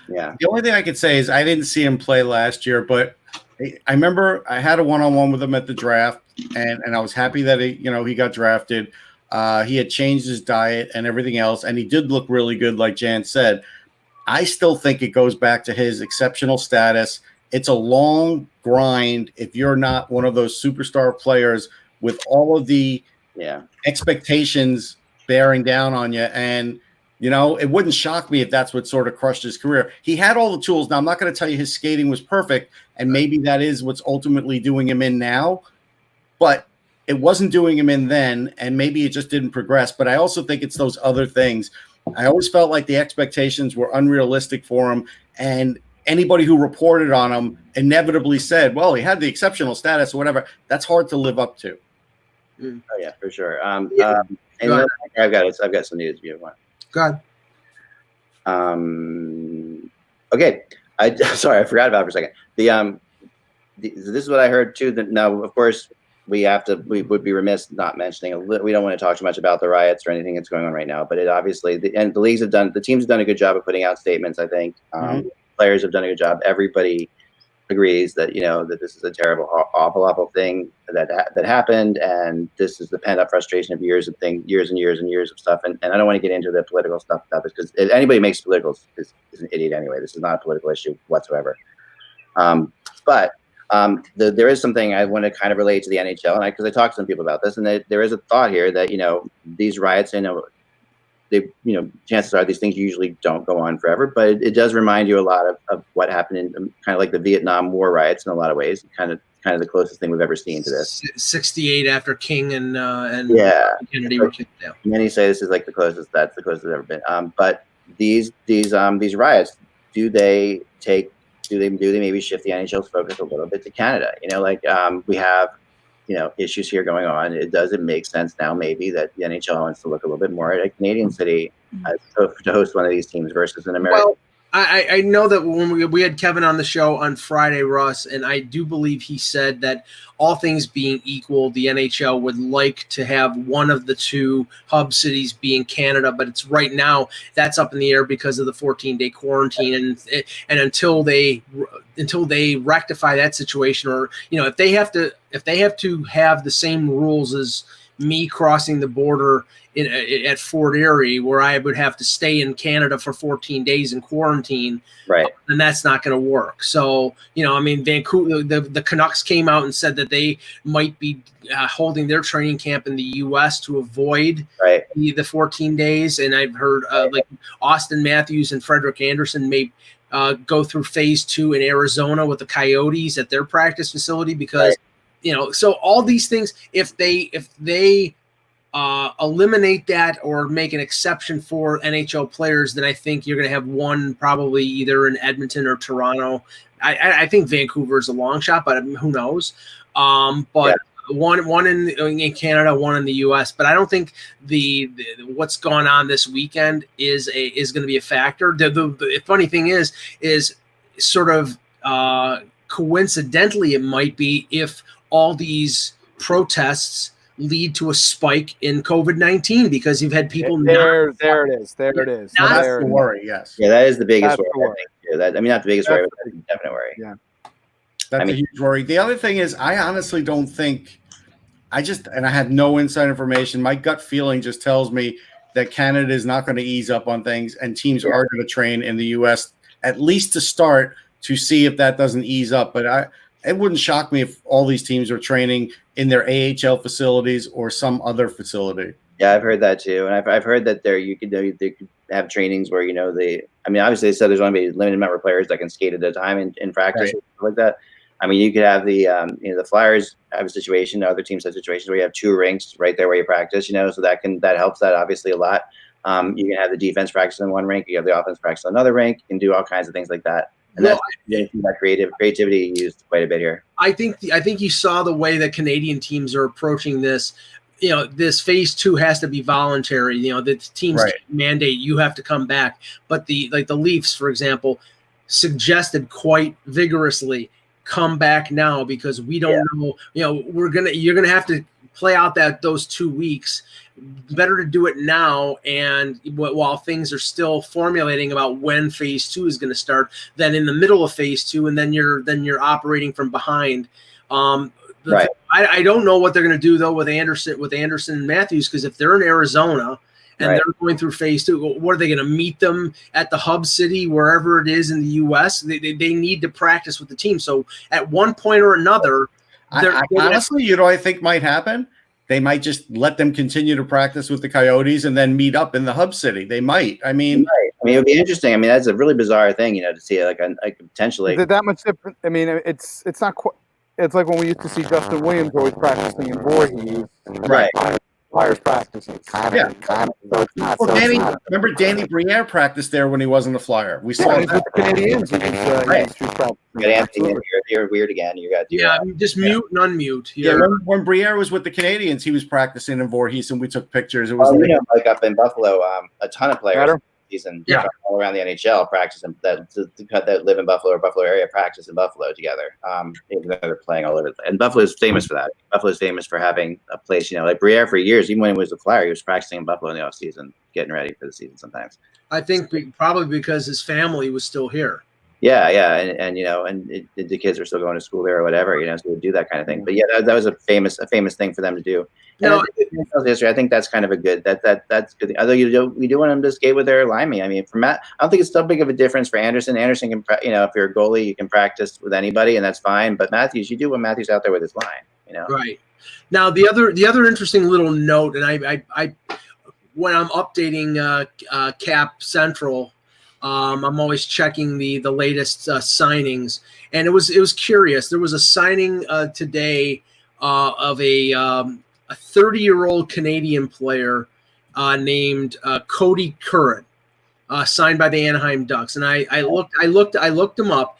Yeah. The only thing I could say is I didn't see him play last year, but I remember I had a one-on-one with him at the draft, and I was happy that he got drafted. He had changed his diet and everything else, and he did look really good, like Jan said. I still think it goes back to his exceptional status. It's a long grind if you're not one of those superstar players with all of the expectations bearing down on you. And, it wouldn't shock me if that's what sort of crushed his career. He had all the tools. Now, I'm not going to tell you his skating was perfect, and maybe that is what's ultimately doing him in now. But it wasn't doing him in then, and maybe it just didn't progress. But I also think it's those other things. I always felt like the expectations were unrealistic for him, and anybody who reported on him inevitably said, well, he had the exceptional status or whatever. That's hard to live up to. Oh, yeah, for sure. I've got some news if you want. Go ahead. Okay. Sorry, I forgot about it for a second. This is what I heard too. That now, of course, we would be remiss not mentioning we don't want to talk too much about the riots or anything that's going on right now, but the teams have done a good job of putting out statements. I think players have done a good job. Everybody agrees that that this is a terrible, awful thing that happened, and this is the pent up frustration of years and years of stuff. And I don't want to get into the political stuff about this, because anybody who makes politicals is an idiot anyway. This is not a political issue whatsoever. But there is something I want to kind of relate to the NHL, and because I talked to some people about this, and there is a thought here that these riots, chances are these things usually don't go on forever, but it does remind you a lot of what happened in kind of like the Vietnam War riots in a lot of ways. Kind of the closest thing we've ever seen to this. 68 after King and Kennedy were kicked down. Many say this is like the closest it's ever been. But these riots, do they maybe shift the NHL's focus a little bit to Canada? We have issues here going on. Does it make sense now maybe that the NHL wants to look a little bit more at a Canadian city to host one of these teams versus an American? Well, I know that when we had Kevin on the show on Friday, Russ, and I do believe he said that all things being equal, the NHL would like to have one of the two hub cities being Canada, but it's right now that's up in the air because of the 14-day quarantine, and until they rectify that situation, or if they have to have the same rules as me crossing the border at Fort Erie, where I would have to stay in Canada for 14 days in quarantine, right? And that's not going to work. So, Vancouver, the Canucks came out and said that they might be holding their training camp in the U.S. to avoid the 14 days. And I've heard like Austin Matthews and Frederick Anderson may go through phase 2 in Arizona with the Coyotes at their practice facility because, so all these things, if they eliminate that or make an exception for NHL players, then I think you're going to have one probably either in Edmonton or Toronto. I think Vancouver is a long shot, but who knows? But one in Canada, one in the U.S. But I don't think the what's gone on this weekend is going to be a factor. The funny thing is sort of coincidentally it might be if all these protests lead to a spike in COVID-19 because you've had people. There it is. That's the worry. Yes. Yeah, that is the biggest worry. Not the biggest worry, but that's a definite worry. Yeah. That's a huge worry. The other thing is, I honestly don't think. And I had no inside information. My gut feeling just tells me that Canada is not going to ease up on things, and teams are going to train in the U.S. at least to start to see if that doesn't ease up. But it wouldn't shock me if all these teams are training in their AHL facilities or some other facility. Yeah, I've heard that too, and I've heard that they could have trainings where obviously they said there's only a limited number of players that can skate at a time in practice and stuff like that. I mean, you could have the the Flyers have a situation, other teams have situations where you have 2 rinks right there where you practice, so that helps that obviously a lot. You can have the defense practice in one rink, you have the offense practice in another rink, you can do all kinds of things like that. And that creativity used quite a bit here. I think you saw the way that Canadian teams are approaching this. This phase 2 has to be voluntary. The teams mandate you have to come back. But the Leafs, for example, suggested quite vigorously, come back now because we don't know. You're gonna have to play out those 2 weeks. Better to do it now, and while things are still formulating about when phase 2 is going to start, than in the middle of phase 2, and then you're operating from behind. Right. I don't know what they're going to do though with Anderson and Matthews, because if they're in Arizona and they're going through phase 2, what are they going to meet them at the hub city, wherever it is in the U.S.? They need to practice with the team. So at one point or another, honestly, I think might happen. They might just let them continue to practice with the Coyotes and then meet up in the hub city. They might. I mean, it would be interesting. I mean, that's a really bizarre thing, to see like potentially. Is it that much different? I mean, it's not quite. It's like when we used to see Justin Williams always practicing in Voorhees. Right. Flyers practicing. Yeah. Remember Danny Briere practiced there when he wasn't a Flyer. We saw with the Canadians. You got Anthony, you're weird again. You got just mute and unmute. Yeah, when Briere was with the Canadians, he was practicing in Voorhees, and we took pictures. It was like up in Buffalo, a ton of players season all around the NHL practicing that live in Buffalo or Buffalo area practice in Buffalo together. They're playing all over. And Buffalo is famous for that. Buffalo is famous for having a place, like Briere for years, even when he was a Flyer, he was practicing in Buffalo in the off season, getting ready for the season sometimes. I think probably because his family was still here. Yeah, and the kids are still going to school there or whatever, so we do that kind of thing. But that was a famous thing for them to do. I think that's kind of a good that's good. Although we do want them to skate with their linemen. I mean, for Matt, I don't think it's so big of a difference for Anderson. Anderson can, if you're a goalie, you can practice with anybody, and that's fine. But Matthews, you do want Matthews out there with his line. Right. Now the other interesting little note, and I when I'm updating Cap Central. I'm always checking the latest signings, and it was curious. There was a signing today of a 30-year-old Canadian player named Cody Curran, signed by the Anaheim Ducks. And I looked him up.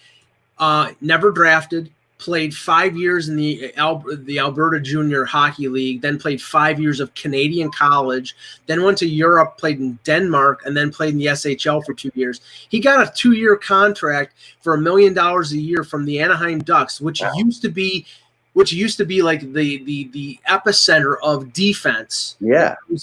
Never drafted. Played 5 years in the Alberta Junior Hockey League, then played 5 years of Canadian college, then went to Europe, played in Denmark, and then played in the SHL for 2 years. He got a 2-year contract for $1 million a year from the Anaheim Ducks, which used to be like the epicenter of defense,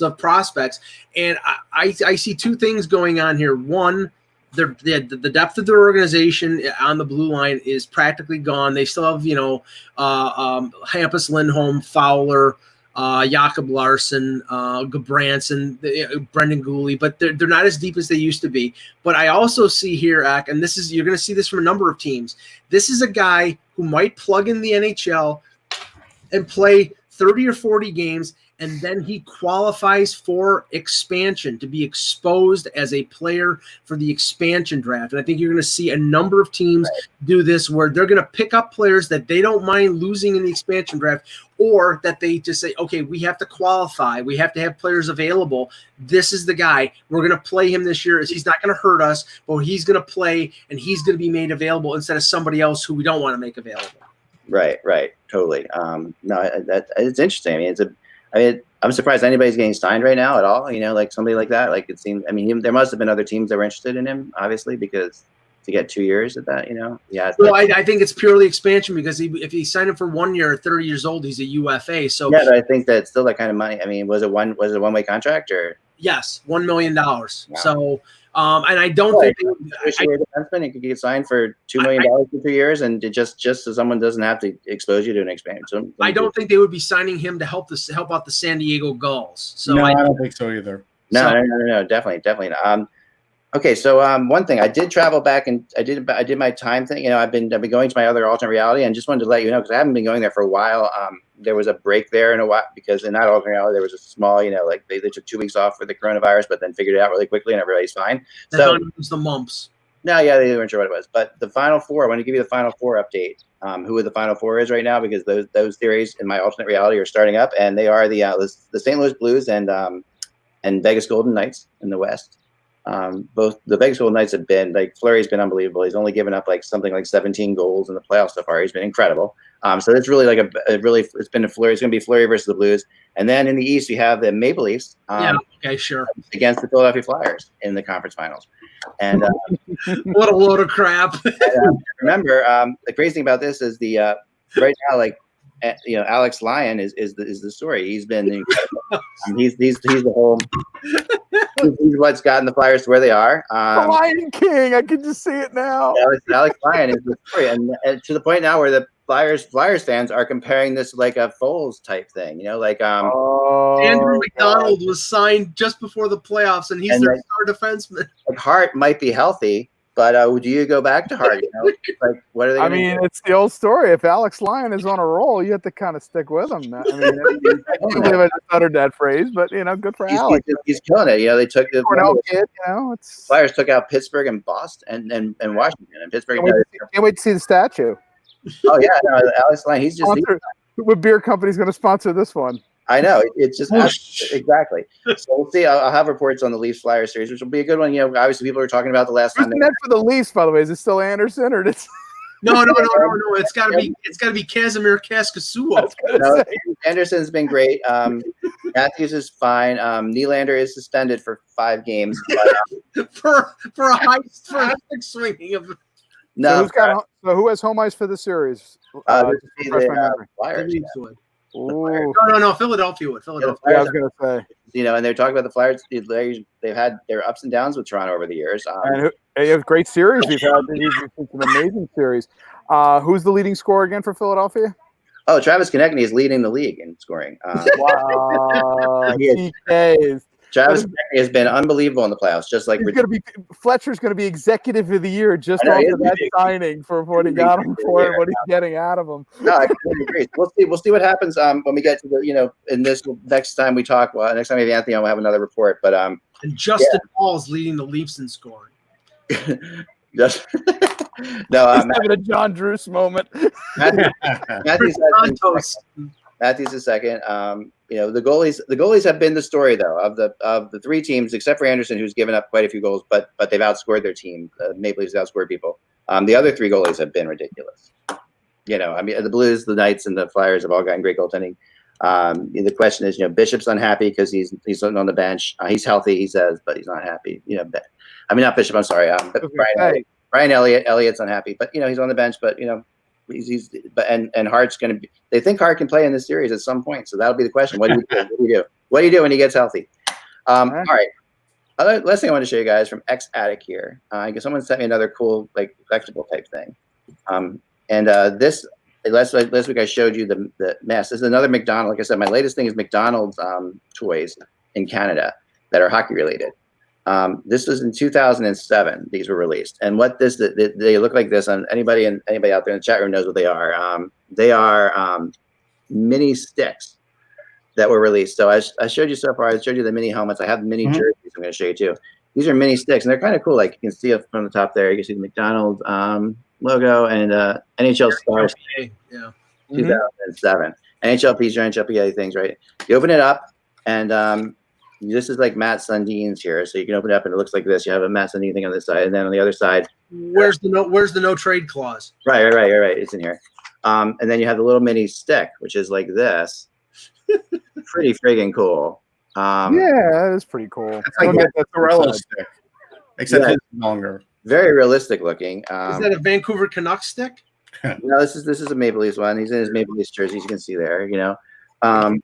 of prospects. And I see 2 things going on here. One, the depth of their organization on the blue line is practically gone. They still have, Hampus Lindholm, Fowler, Jakob Larson, Gabranson, Brendan Gooley, but they're not as deep as they used to be. But I also see here, Ak, and you're going to see this from a number of teams. This is a guy who might plug in the NHL and play 30 or 40 games, and then he qualifies for expansion, to be exposed as a player for the expansion draft. And I think you're going to see a number of teams do this, where they're going to pick up players that they don't mind losing in the expansion draft, or that they just say, okay, we have to qualify. We have to have players available. This is the guy. We're going to play him this year. He's not going to hurt us, but he's going to play, and he's going to be made available instead of somebody else who we don't want to make available. Right. Totally. It's interesting. I mean, I'm surprised anybody's getting signed right now at all. Like somebody like that. Like it seems. I mean, there must have been other teams that were interested in him, obviously, because to get 2 years at that, Yeah. Well, I think it's purely expansion, because if he signed him for 1 year at 30 years old, he's a UFA. So yeah, but I think that's still that kind of money. I mean, was it a one-way contract or? Yes, $1 million. Wow. So. And I don't think defenseman could get signed for $2 million for 2 years, and just so someone doesn't have to expose you to an expansion. I don't think they would be signing him to help out the San Diego Gulls. So no, I don't think so either. No, definitely not. Okay, so one thing, I did travel back, and I did my time thing. I've been going to my other alternate reality, and just wanted to let you know, because I haven't been going there for a while. There was a break there in a while, because in that alternate reality there was a small, like they took 2 weeks off for the coronavirus, but then figured it out really quickly, and everybody's fine. So it was the mumps. No, yeah, they weren't sure what it was. But the Final Four, I want to give you the Final Four update. Who the Final Four is right now, because those theories in my alternate reality are starting up, and they are the St. Louis Blues and Vegas Golden Knights in the West. Both the Vegas Golden Knights have been like Fleury's been unbelievable. He's only given up like something like 17 goals in the playoffs so far. He's been incredible. So it's really like it's been a Fleury. It's going to be Fleury versus the Blues, and then in the East we have the Maple Leafs. Okay, sure. Against the Philadelphia Flyers in the conference finals. And what a load of crap. Remember, the crazy thing about this is the right now, like Alex Lyon is the story. He's been incredible. He's the whole. He's what's gotten the Flyers to where they are. The Lion King. I can just see it now. Alex Lyon is the story, and to the point now where the Flyers fans are comparing this like a Foles type thing. Andrew McDonald was signed just before the playoffs, and he's their star defenseman. Like Hart might be healthy, but do you go back to Hart? Like what are they? I mean, it's the old story. If Alex Lyon is on a roll, you have to kind of stick with him. I mean, I just uttered that phrase, but good for Alex. He's killing it. They took the kid. Flyers took out Pittsburgh and Boston and Washington, and Pittsburgh. Can't wait to see the statue. Oh yeah, no, Alex Lyon. He's just what beer company's going to sponsor this one? I know, it's just exactly. So we'll see. I'll have reports on the Leafs Flyers series, which will be a good one. Obviously people are talking about the last time. Who's for the Leafs, by the way? Is it still Anderson or it's? No. It's got to be Casimir Kaskasuo. No, Anderson's been great. Matthews is fine. Nylander is suspended for 5 games. But, for a stick swinging of. No. So who has home ice for the series? The Flyers. No. Philadelphia would. Philadelphia. Yeah, I was going to say. And they're talking about the Flyers. They've had their ups and downs with Toronto over the years. And they have great series. We've had an amazing series. Who's the leading scorer again for Philadelphia? Oh, Travis Konechny is leading the league in scoring. Wow. Travis Konechny has been unbelievable in the playoffs. Just like Fletcher's going to be executive of the year just off of that signing for what he got him for and what he's getting out of him. No, I completely agree. We'll see what happens when we get to the in this next time we talk. Well, next time we have Anthony on, we'll have another report. But and Justin Hall is leading the Leafs in scoring. Just no, having a John Druce moment. Matthews is second. The goalies have been the story though of the 3 teams, except for Anderson, who's given up quite a few goals, but they've outscored their team. Maple Leafs outscored people. The other 3 goalies have been ridiculous. The Blues, the Knights, and the Flyers have all gotten great goaltending. The question is, Bishop's unhappy because he's sitting on the bench. He's healthy, he says, but he's not happy. Not Bishop. I'm sorry. But Brian Elliott's unhappy, but he's on the bench. But and Hart's going to be. They think Hart can play in this series at some point, so that'll be the question. What do you do? What do you do when he gets healthy? All right. Last thing I want to show you guys from X Attic here. I guess someone sent me another cool like collectible type thing. This last week I showed you the mess. This is another McDonald's. Like I said, my latest thing is McDonald's toys in Canada that are hockey related. This was in 2007. These were released, and they look like this. And anybody out there in the chat room knows what they are. They are mini sticks that were released. So I showed you so far. I showed you the mini helmets. I have the mini jerseys. I'm going to show you too. These are mini sticks, and they're kind of cool. Like you can see it from the top there. You can see the McDonald's logo and NHL Stars. Yeah. 2007. NHL NHLPA things, right? You open it up, and this is like Matt Sundin's here, so you can open it up and it looks like this. You have a Matt Sundin thing on this side, and then on the other side, where's the no trade clause? Right. It's in here. And then you have the little mini stick, which is like this. Pretty friggin' cool. Yeah, that is pretty cool. It's like the Torello stick, except it's longer. Very realistic looking. Is that a Vancouver Canucks stick? No, this is a Maple Leafs one. He's in his Maple Leafs jersey, as you can see there. I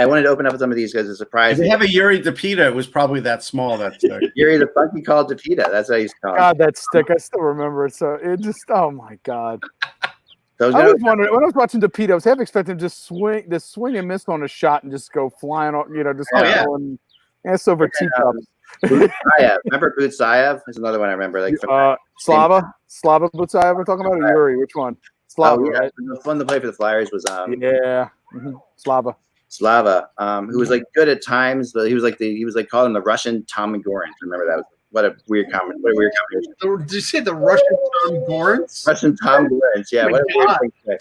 wanted to open up some of these because it's a surprise. If they have a Yuri DePita, it was probably that small. That stick. Yuri the Funky called DePita. That's how he's called. God, that stick! I still remember it. So it just, oh my God. So I was wondering when I was watching DePita, I was half expecting him to just swing and miss on a shot and just go flying on, going. It's over teacups. Butsayev. Remember Butsayev? There's another one I remember. Like Slava Butsayev. We're talking about Yuri. Which one? Slava. Right? The fun to play for the Flyers was Slava. Who was like good at times, but he was like calling the Russian Tommy Goran. Remember that was What a weird comment. What a weird comment. Did you say the Russian Tom Gorns? Russian Tom Lawrence. Yeah. Oh my What a weird God. thing to say.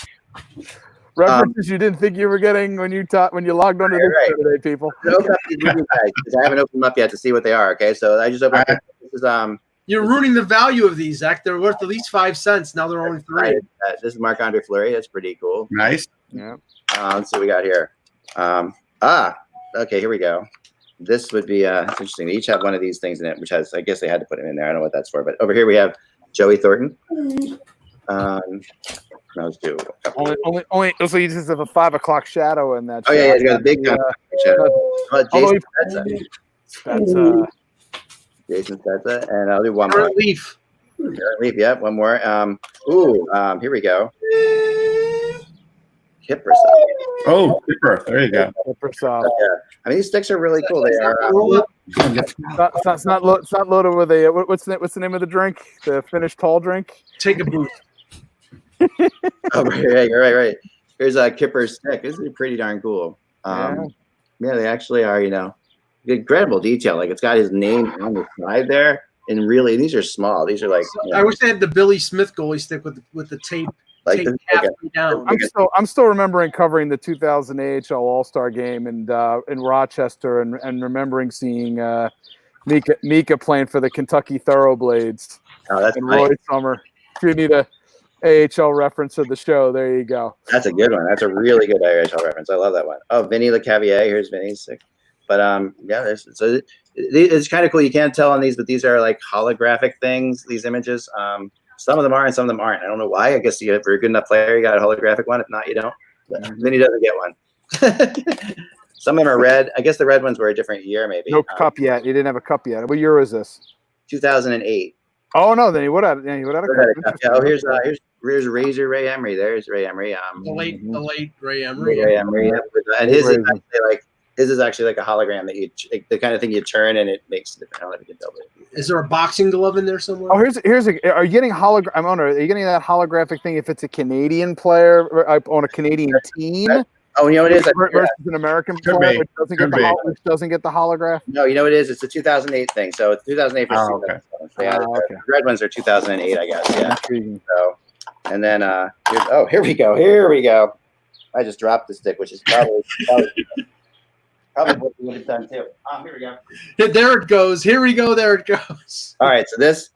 References you didn't think you were getting when you logged onto this show today, people. Open up these movie guys, 'cause I haven't opened them up yet to see what they are. Okay, so I just opened up. This is You're ruining the value of these, Zach. They're worth at least 5 cents. Now they're only 3. This is Marc-Andre Fleury. That's pretty cool. Nice. Yeah. Let's see what we got here. Okay, here we go. This would be it's interesting. They each have one of these things in it, which has, I guess they had to put him in there. I don't know what that's for, but over here we have Joey Thornton. Let's do Only. So you just have a 5 o'clock shadow in that. Oh yeah, you got a big gun. Jason Spezza. Jason Spezza, and I'll do one more. Leaf. Leaf, yeah, one more. Here we go. Kipper. Oh, Kipper. There you go. I mean, these sticks are really cool. They are. It's not loaded with a what's the name of the drink? The Finnish tall drink. Take a boost. Oh, right. Here's a Kipper's stick. This is pretty darn cool. Yeah, they actually are. Incredible detail. Like it's got his name on the side there, and really, these are small. These are like. I wish they had the Billy Smith goalie stick with the tape. Like halfway down. I'm still remembering covering the 2000 AHL All-Star game and in Rochester and remembering seeing Mika playing for the Kentucky Thoroughblades. Oh, that's and nice. Roy Summer. If you need a AHL reference of the show, there you go. That's a good one. That's a really good AHL reference. I love that one. Oh, Vinny LeCavier. Here's Vinny's sick. But it's kind of cool. You can't tell on these, but these are like holographic things. These images. Some of them are and some of them aren't. I don't know why. I guess if you're a good enough player, you got a holographic one. If not, you don't. But then he doesn't get one. Some of them are red. I guess the red ones were a different year, maybe. No cup yet. You didn't have a cup yet. What year is this? 2008. Oh no, then he would have. Yeah, he would have a cup. Yeah. Oh, here's Razor Ray Emery. There's Ray Emery. The late Ray Emery. Ray Emery. And his is actually like a hologram that the kind of thing you turn and it makes different. I don't know if you can tell. Is there a boxing glove in there somewhere? Oh, are you getting are you getting that holographic thing if it's a Canadian player on a Canadian team? Oh, you know what it is? Versus an American player which doesn't get the holograph? No, you know what it is? It's a 2008 thing. So it's 2008 for okay. The red ones are 2008, I guess. Yeah. Intriguing. So, and then here we go. I just dropped the stick, which is probably what we would have done too. Here we go. There it goes. Here we go. There it goes. All right. So this,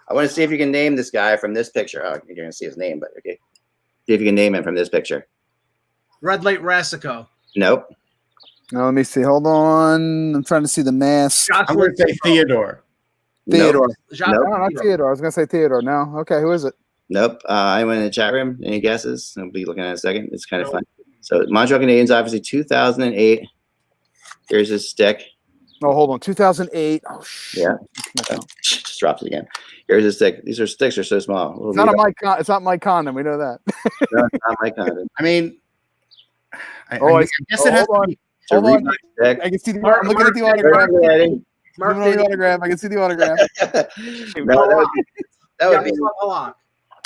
I want to see if you can name this guy from this picture. Oh, you're going to see his name, but okay. See if you can name him from this picture. Red Light Rasico. Nope. Now let me see. Hold on. I'm trying to see the mask. I'm going to say Theodore. Theodore. Nope. No, not Theodore. I was going to say Theodore. No. Okay. Who is it? Nope. I went in the chat room. Any guesses? I'll be looking at it in a second. It's kind of fun. So Montreal Canadiens, obviously 2008. Here's his stick. Oh, hold on. 2008. Oh, shit. Yeah. Just dropped it again. Here's his stick. These sticks are so small. It's not Mike Condon. We know that. No, it's not Mike Condon. I mean, I guess it has to be. Hold on. I can see the. I'm looking at the autograph. I can see the autograph. No, that would be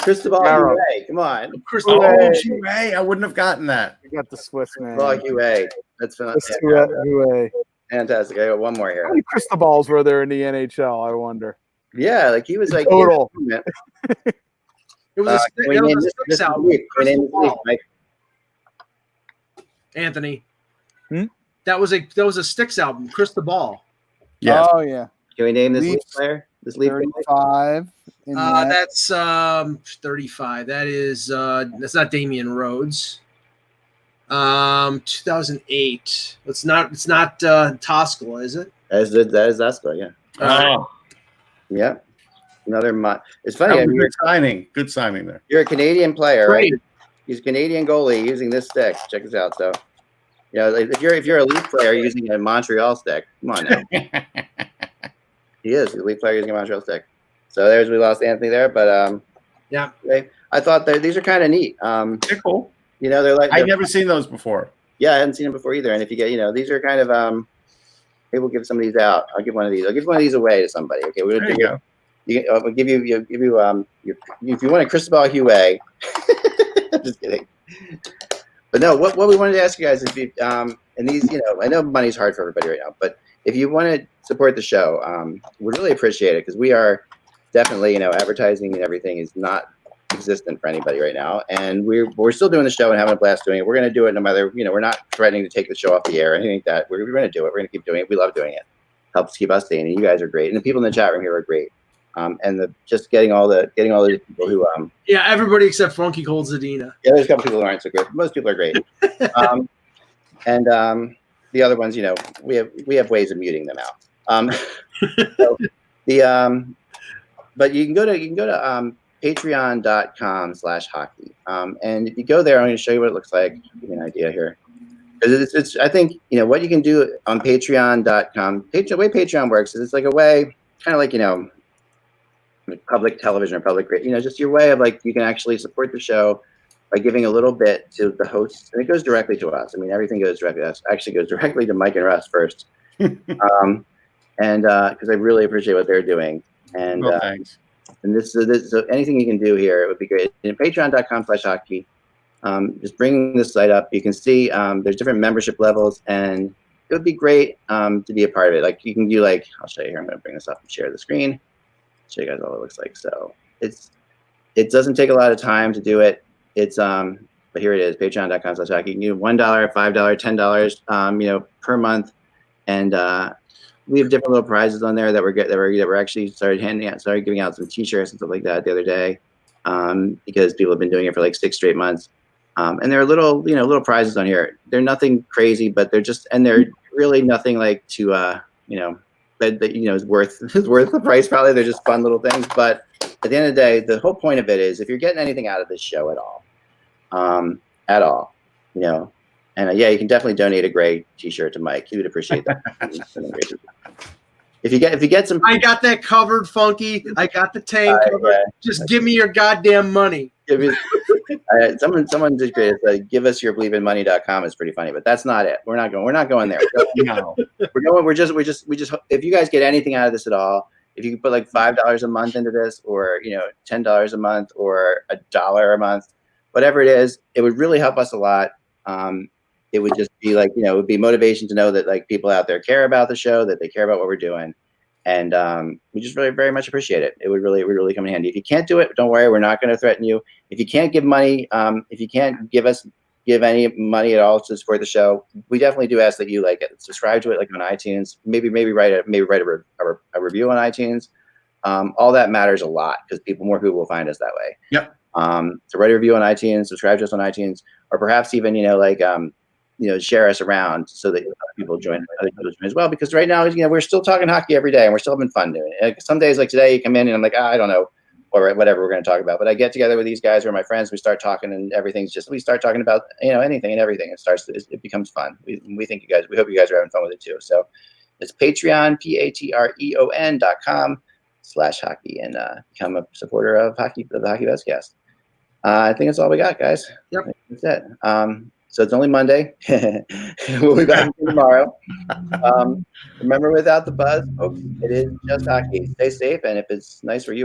Cristobal Huet. Come on. Huet. I wouldn't have gotten that. You got the Swiss man. Cristobal Huet. That's fantastic. Fantastic. I got one more here. How many Cristobal's were there in the NHL? I wonder. Yeah, like he was like total. It was a Sticks album. Anthony. That was a Sticks album, Cristobal. Yeah. Oh yeah. Can we name this Leaf player? This Leaf 35. That's 35. That is that's not Damian Rhodes. 2008. It's not Toskala, is it? That is Toskala, yeah. Oh. Yeah. Another it's funny. Good signing there. You're a Canadian player, right? He's a Canadian goalie using this stick. Check this out. So, if you're a Leaf player using a Montreal stick, come on now. He is a Leaf player using a Montreal stick. So we lost Anthony there, but yeah. I thought these are kind of neat. They're cool. I've never seen those before. Yeah, I hadn't seen them before either. And if you get, these are kind of maybe we'll give some of these out. I'll give one of these. I'll give one of these away to somebody. Okay, There you go. I'll give you if you want a Cristobal Huet. Just kidding. But no, what we wanted to ask you guys is and these, I know money's hard for everybody right now, but if you want to support the show, we'd really appreciate it, because we are definitely, advertising and everything is not existent for anybody right now, and we're still doing the show and having a blast doing it. We're going to do it no matter, we're not threatening to take the show off the air or anything like that. We're going to do it. We're going to keep doing it. We love doing it. Helps keep us sane, and you guys are great, and the people in the chat room here are great. And just getting all the people who everybody except Funky Cold Zadina. Yeah, there's a couple people who aren't so great. Most people are great. And the other ones, we have ways of muting them out. But you can go to patreon.com/hockey. And if you go there, I'm going to show you what it looks like. Give you an idea here. Because it's I think, what you can do on patreon.com. The way Patreon works is it's like a way, kind of like, public television or public, just your way of like, you can actually support the show by giving a little bit to the hosts, and it goes directly to us. I mean, everything goes directly to us. Actually goes directly to Mike and Russ first. And because I really appreciate what they're doing. And thanks. And this so anything you can do here, it would be great. And patreon.com/hockey. Just bringing this site up, you can see there's different membership levels, and it would be great to be a part of it. Like you can do I'll show you here. I'm going to bring this up and share the screen. Show you guys all it looks like. So it doesn't take a lot of time to do it. It's but here it is, patreon.com/hockey. You can do $1, $5, $10, per month, and we have different little prizes on there that we're actually started giving out some T-shirts and stuff like that the other day, because people have been doing it for like 6 straight months. And there are little prizes on here. They're nothing crazy, but they're really nothing like to that is worth the price. Probably they're just fun little things. But at the end of the day, the whole point of it is if you're getting anything out of this show at all, and you can definitely donate a gray T-shirt to Mike. He would appreciate that. If you get some, I got that covered, Funky. I got the tank covered. Yeah. Just give me your goddamn money. Someone did great. Give us your believeInmoney.com is pretty funny, but that's not it. We're not going there. We're just if you guys get anything out of this at all, if you can put like $5 a month into this, or $10 a month, or $1 a month, whatever it is, it would really help us a lot. It would just be like, it would be motivation to know that like people out there care about the show, that they care about what we're doing. And we just really very much appreciate it. It would really come in handy. If you can't do it, don't worry. We're not going to threaten you. If you can't give money, if you can't give any money at all to support the show, we definitely do ask that you subscribe to it on iTunes. Maybe write a review on iTunes. All that matters a lot because more people will find us that way. Yep. So write a review on iTunes, subscribe to us on iTunes, or perhaps even share us around so that other people join as well. Because right now, we're still talking hockey every day, and we're still having fun doing it. Some days like today, you come in and I'm like, I don't know, or whatever we're going to talk about. But I get together with these guys who are my friends. We start talking, and we start talking about anything and everything. It becomes fun. We hope you guys are having fun with it too. So it's Patreon, patreon.com/hockey, and become a supporter of the HockeyBuzzcast. I think that's all we got, guys. Yep, that's it. So it's only Monday. We'll be back tomorrow. Remember, without the buzz, folks, it is just hockey. Stay safe, and if it's nice for you,